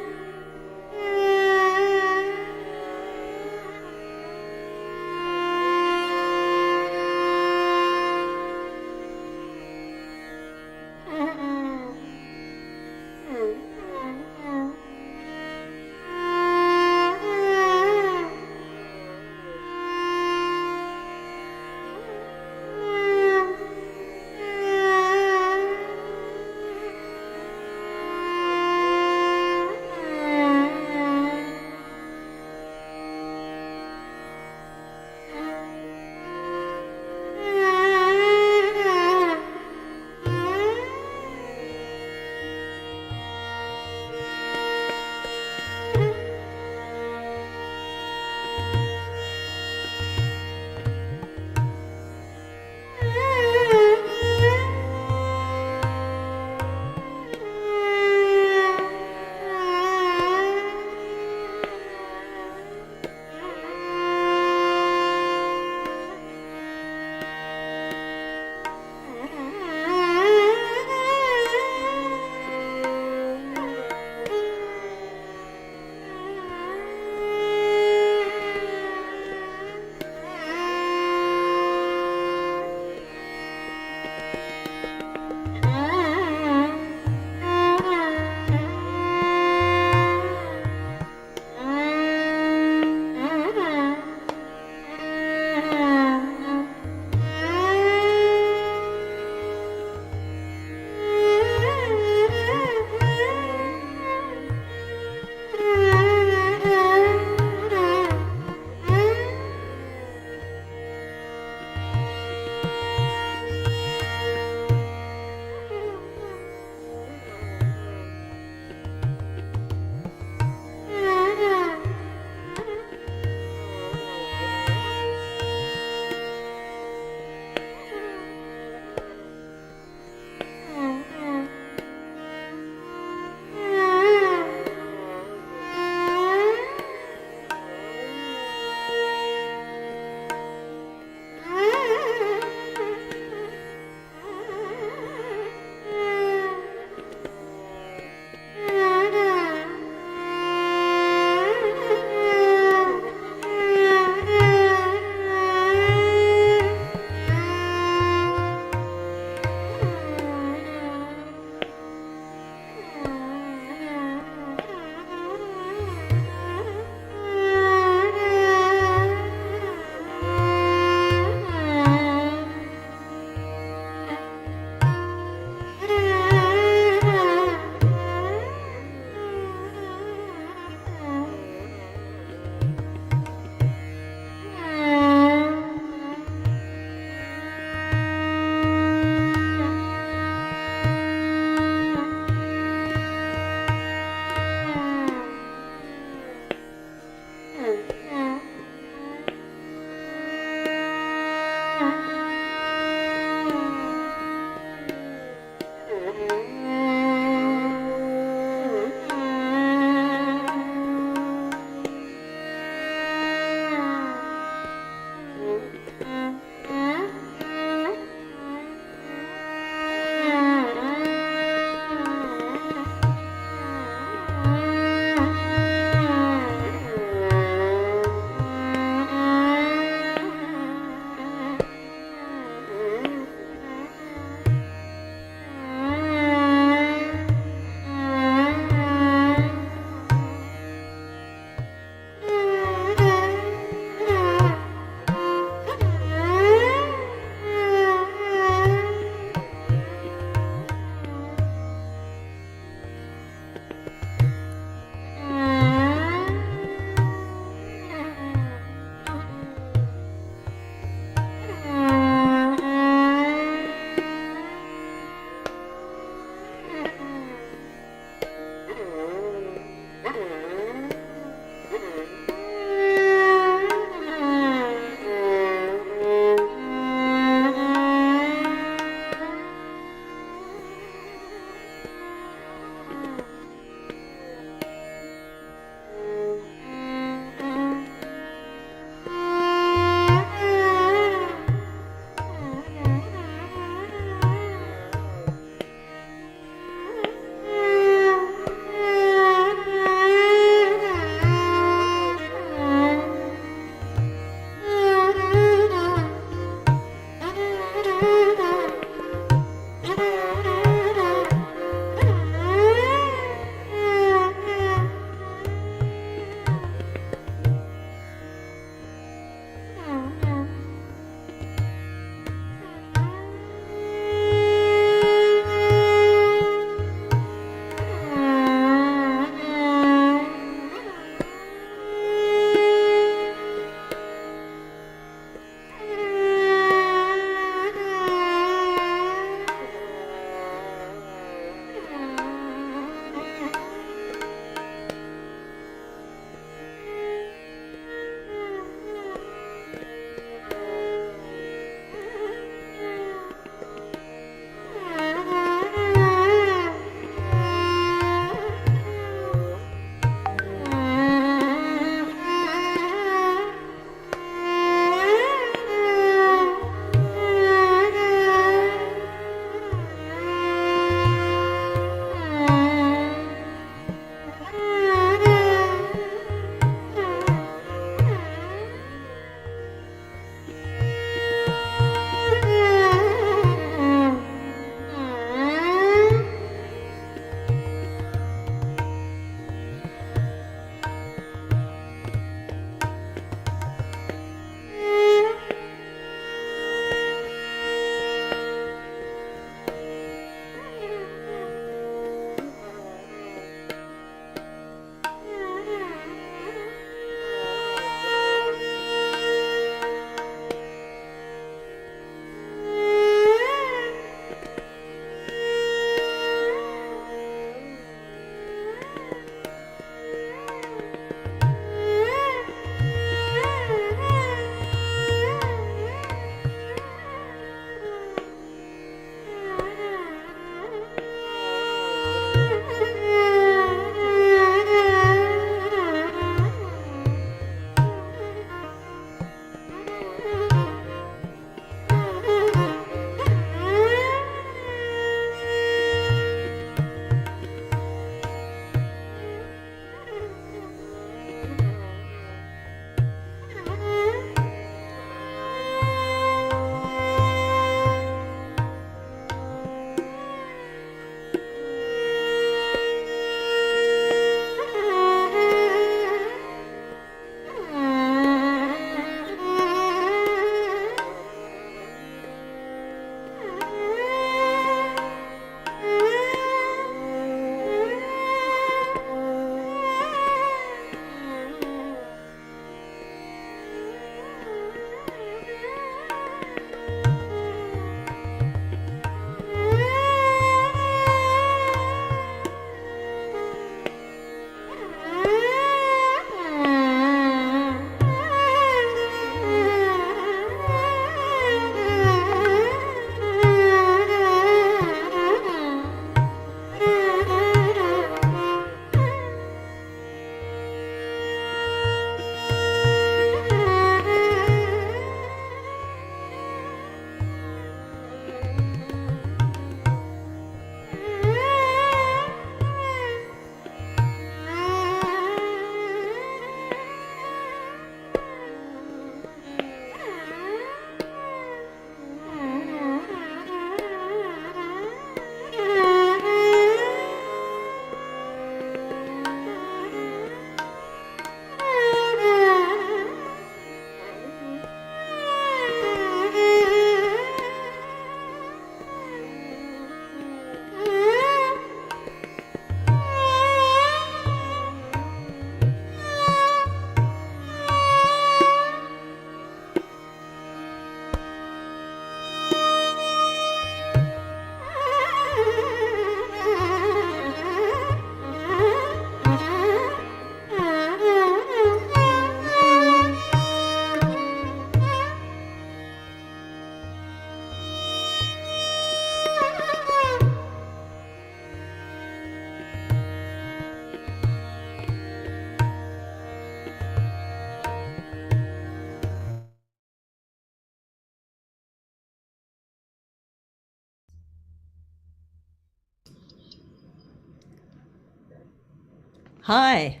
Hi.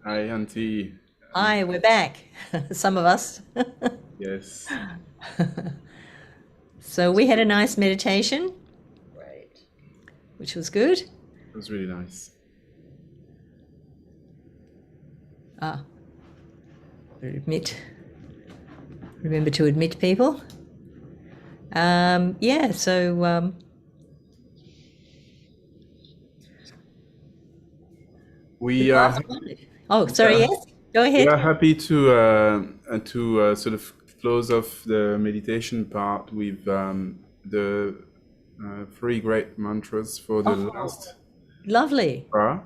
Hi, Auntie. Hi, we're back. Some of us. Yes. So we had a nice meditation, Right. which was good. It was really nice. Remember to admit people. Yeah, so We are sorry, yes, go we ahead. are happy to sort of close off the meditation part with the three great mantras for the last Lovely. hour.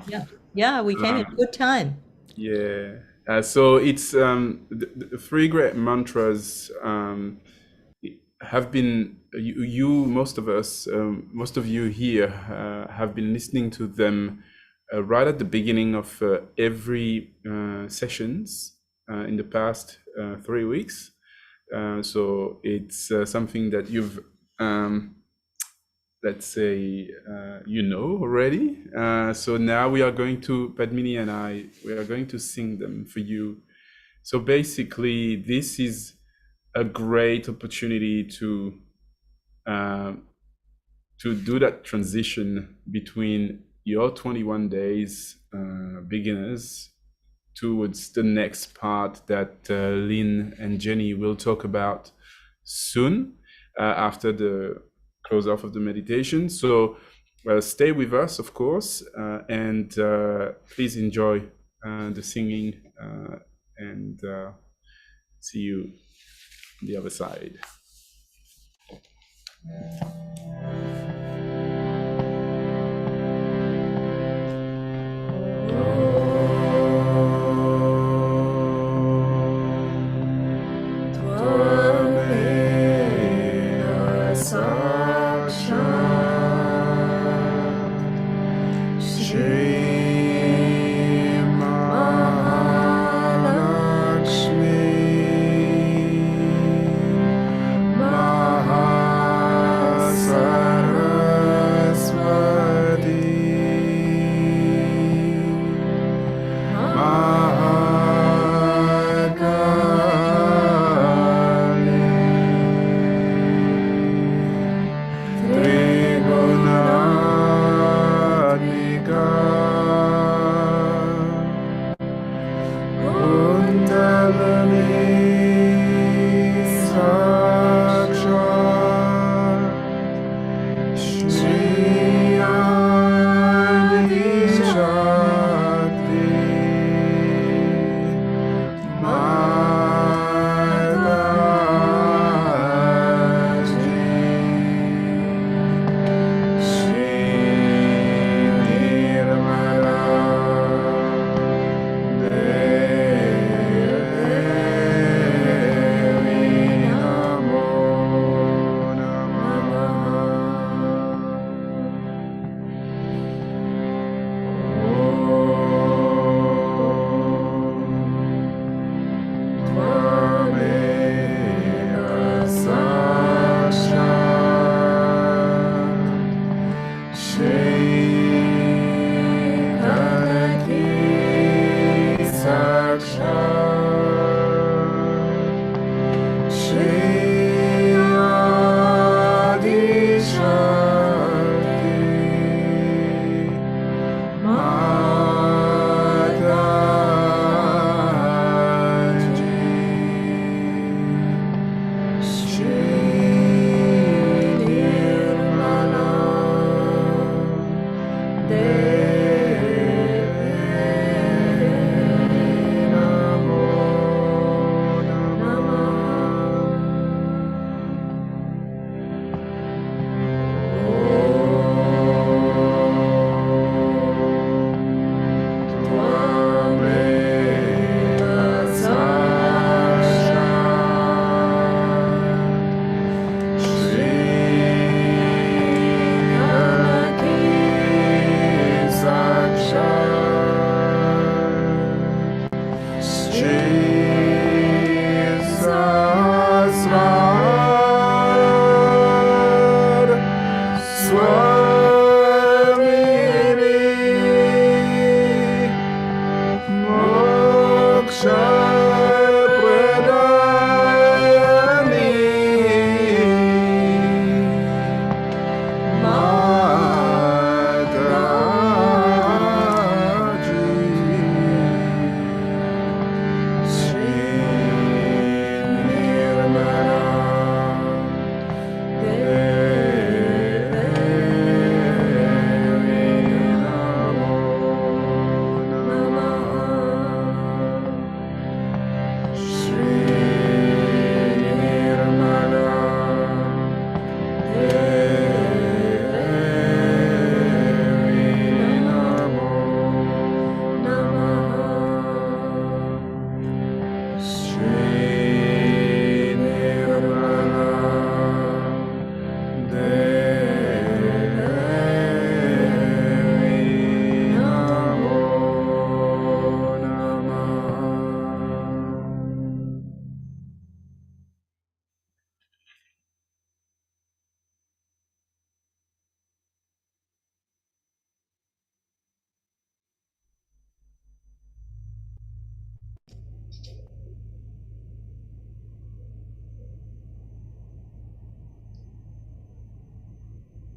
Yeah, we came at a good time. Yeah. So it's the three great mantras have been most of us, most of you here have been listening to them right at the beginning of every sessions in the past 3 weeks. So it's something that you've let's say already. So now we are going to, Padmini and I, we are going to sing them for you. So basically, this is a great opportunity to do that transition between your 21 days beginners towards the next part that Lynn and Jenny will talk about soon after the close off of the meditation. So stay with us, of course, and please enjoy the singing and see you on the other side.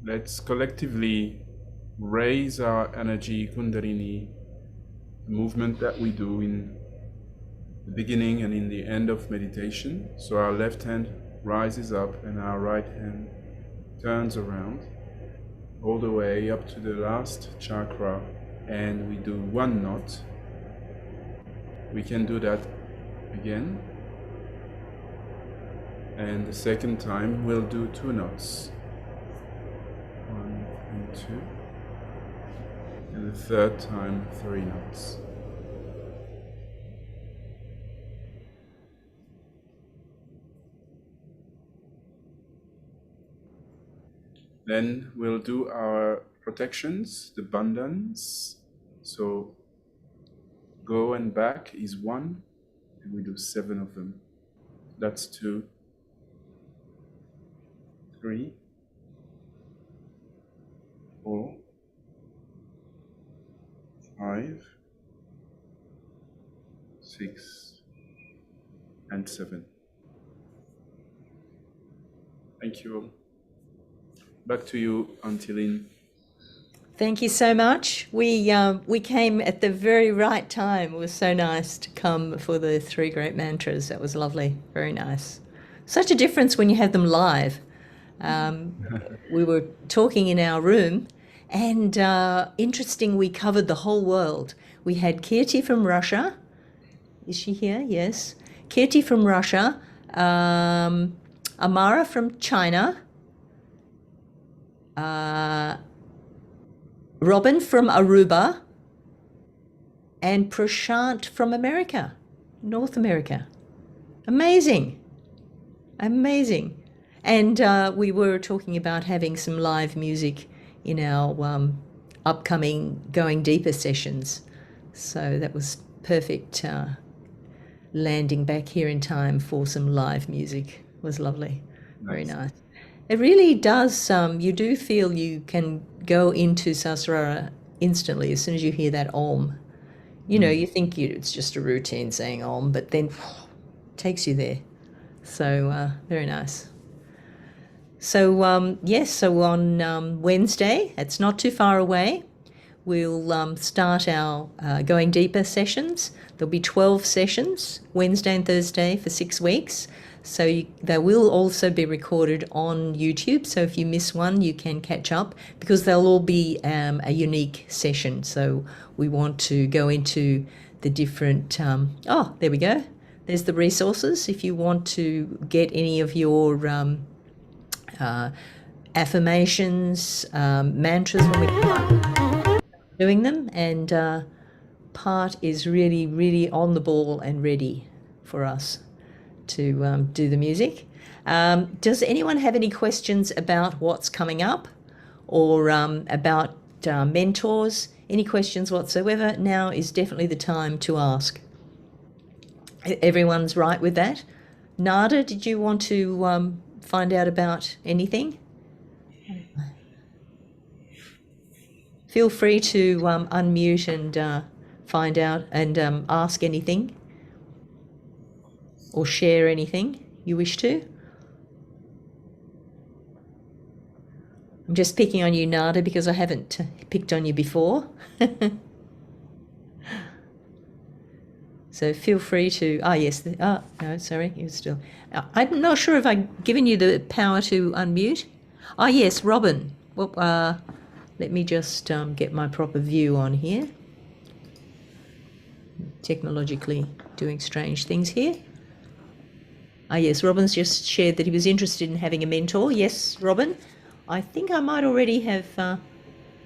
let's collectively raise our energy, Kundalini, the movement that we do in the beginning and in the end of meditation. So our left hand rises up and our right hand turns around all the way up to the last chakra, and we do 1 knot. We can do that again, and the second time we'll do 2 knots, 1 and 2, and the third time 3 knots. Then we'll do our protections, the bandhans. So go and back is 1, and we do 7 of them. That's 2, 3, 4, 5, 6, and 7. Thank you all. Back to you, Antilin. Thank you so much. We came at the very right time. It was so nice to come for the 3 great mantras. That was lovely. Very nice. Such a difference when you have them live. We were talking in our room, and interesting, we covered the whole world. We had Kirti from Russia. Is she here? Yes. Kirti from Russia. Amara from China. Robin from Aruba, and Prashant from America, North America. Amazing. Amazing. And we were talking about having some live music in our upcoming Going Deeper sessions. So that was perfect landing back here in time for some live music. It was lovely. Nice. Very nice. It really does, you do feel you can go into Sahasrara instantly as soon as you hear that Om. You know, you think it's just a routine saying Om, but then takes you there. So very nice. So yes, so on Wednesday, it's not too far away, we'll start our Going Deeper sessions. There'll be 12 sessions, Wednesday and Thursday for 6 weeks. So they will also be recorded on YouTube. So if you miss one, you can catch up, because they'll all be a unique session. So we want to go into the different, oh, there we go. There's the resources. If you want to get any of your affirmations, mantras when we're doing them, and Part is really, really on the ball and ready for us to do the music. Does anyone have any questions about what's coming up, or about mentors? Any questions whatsoever? Now is definitely the time to ask. Everyone's right with that? Nada, did you want to find out about anything? Feel free to unmute and find out and ask anything, or share anything you wish to. I'm just picking on you, Nada, because I haven't picked on you before. So feel free to, yes, no, sorry, you're still, I'm not sure if I've given you the power to unmute. Yes, Robin. Well, let me just get my proper view on here. Technologically doing strange things here. Yes, Robin's just shared that he was interested in having a mentor. Yes, Robin, I think I might already have,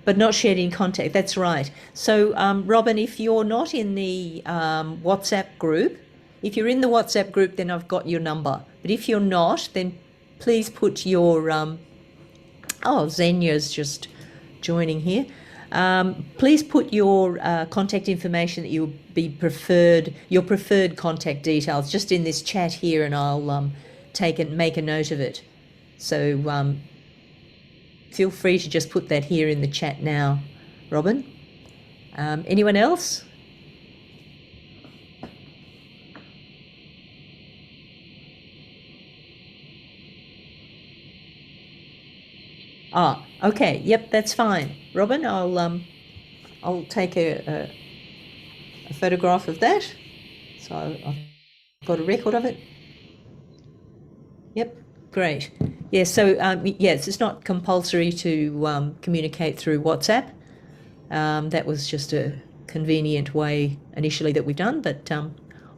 but not shared in contact. That's right. So, Robin, if you're not in the WhatsApp group, if you're in the WhatsApp group, then I've got your number. But if you're not, then please put your, Zenya's just joining here. Please put your contact information that you'll be your preferred contact details just in this chat here, and I'll make a note of it. So feel free to just put that here in the chat now, Robin. Anyone else? Okay. Yep, that's fine. Robin, I'll take a photograph of that. So I've got a record of it. Yep, great. Yeah, so yes, it's not compulsory to communicate through WhatsApp. That was just a convenient way initially that we've done, but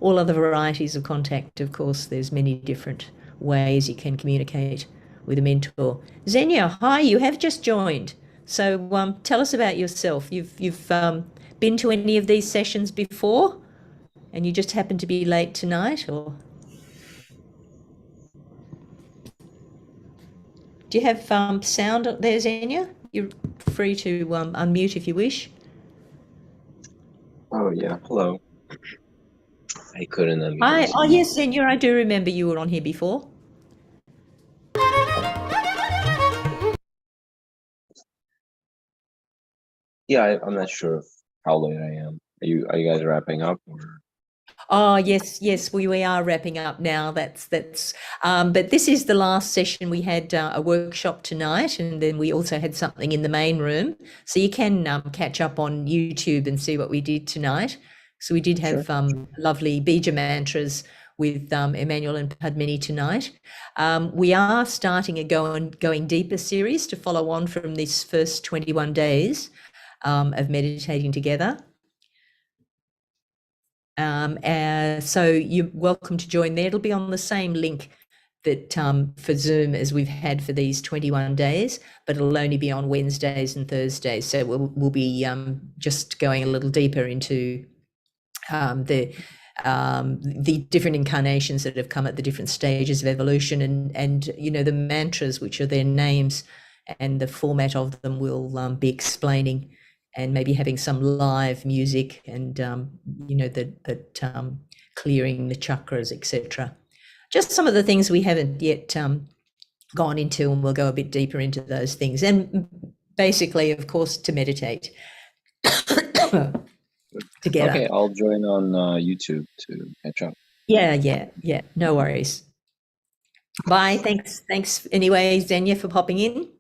all other varieties of contact, of course, there's many different ways you can communicate with a mentor. Xenia, hi, you have just joined. So tell us about yourself. You've been to any of these sessions before, and you just happened to be late tonight, or do you have sound there, Xenia? You're free to unmute if you wish. Oh yeah, hello. I couldn't unmute Hi. myself. Oh yes, Xenia, I do remember you were on here before. Yeah, I'm not sure of how late I am. Are you guys wrapping up or? Oh yes, we are wrapping up now. That's but this is the last session. We had a workshop tonight, and then we also had something in the main room. So you can catch up on YouTube and see what we did tonight. So we did have lovely bija mantras with Emmanuel and Padmini tonight. We are starting a going deeper series to follow on from this first 21 days of meditating together. So you're welcome to join there. It'll be on the same link that for Zoom as we've had for these 21 days, but it'll only be on Wednesdays and Thursdays. So we'll be just going a little deeper into the different incarnations that have come at the different stages of evolution, and you know, the mantras, which are their names, and the format of them will be explaining, and maybe having some live music, and you know, that clearing the chakras, etc. Just some of the things we haven't yet gone into, and we'll go a bit deeper into those things. And basically, of course, to meditate together. Okay, I'll join on YouTube to catch up. Yeah. No worries. Bye. Thanks anyway, Xenia, for popping in.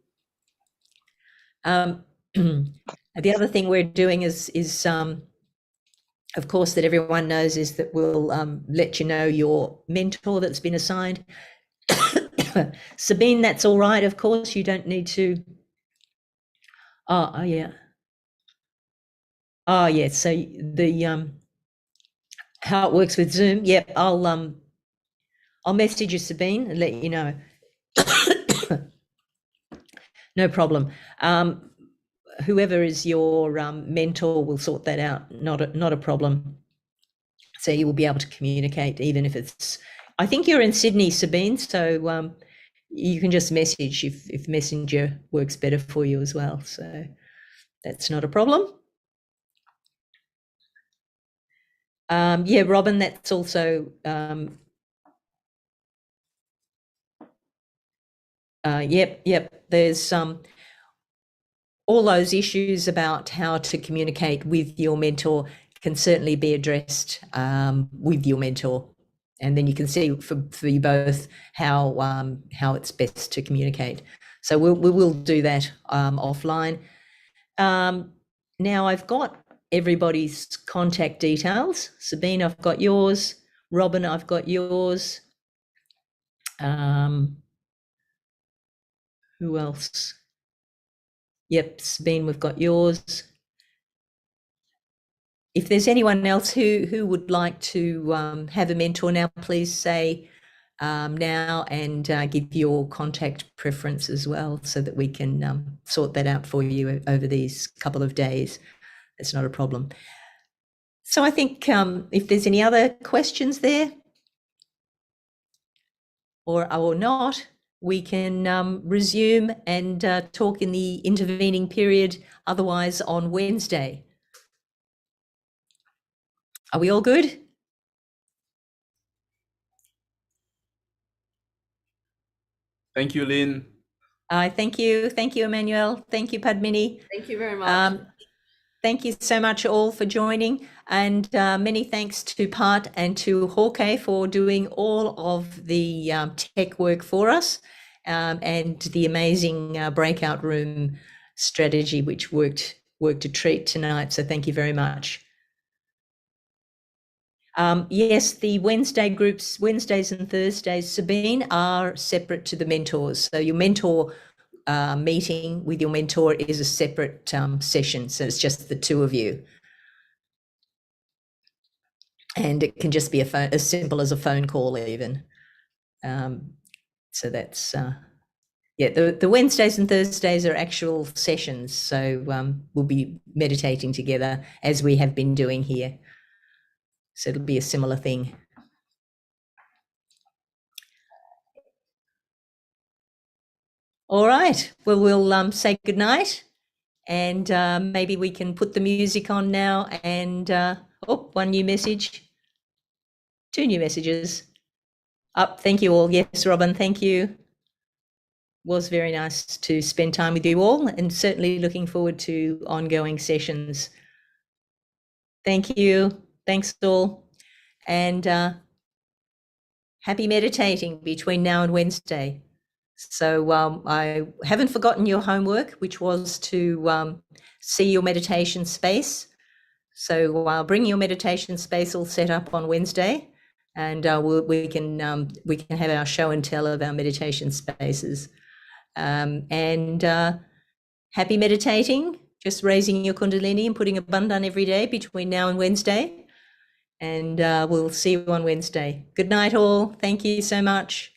The other thing we're doing is of course, that everyone knows, is that we'll let you know your mentor that's been assigned. Sabine, that's all right. Of course, you don't need to. Oh yeah. Oh yeah. So the how it works with Zoom. Yep. I'll message you, Sabine, and let you know. No problem. Whoever is your mentor will sort that out. Not a problem. So you will be able to communicate, even if it's. I think you're in Sydney, Sabine. So you can just message if Messenger works better for you as well. So that's not a problem. Yeah, Robin, that's also. Yep. There's all those issues about how to communicate with your mentor can certainly be addressed with your mentor, and then you can see for you both how it's best to communicate. So we will do that offline. Now I've got everybody's contact details. Sabine, I've got yours. Robin, I've got yours. Who else? Yep, Sabine, we've got yours. If there's anyone else who would like to have a mentor now, please say now, and give your contact preference as well, so that we can sort that out for you over these couple of days. It's not a problem. So I think if there's any other questions there, or not, we can resume and talk in the intervening period, otherwise on Wednesday. Are we all good? Thank you, Lynn. Thank you, Emmanuel. Thank you, Padmini. Thank you very much. Thank you so much all for joining, and many thanks to Pat and to Jorge for doing all of the tech work for us. and the amazing breakout room strategy, which worked a treat tonight. So thank you very much. Yes, the Wednesday groups, Wednesdays and Thursdays, Sabine, are separate to the mentors. So your mentor meeting with your mentor is a separate session. So it's just the two of you. And it can just be as simple as a phone call even. So that's, yeah, the Wednesdays and Thursdays are actual sessions. So we'll be meditating together as we have been doing here. So it'll be a similar thing. All right, well, we'll say goodnight, and maybe we can put the music on now. And oh, one new message, two new messages. Up, thank you all. Yes, Robin, thank you. Was very nice to spend time with you all, and certainly looking forward to ongoing sessions. Thank you. Thanks all, and happy meditating between now and Wednesday. So I haven't forgotten your homework, which was to see your meditation space. So I'll bring your meditation space all set up on Wednesday, and we can have our show and tell of our meditation spaces. And happy meditating, just raising your Kundalini and putting a bandhan every day between now and Wednesday. And we'll see you on Wednesday. Good night all. Thank you so much.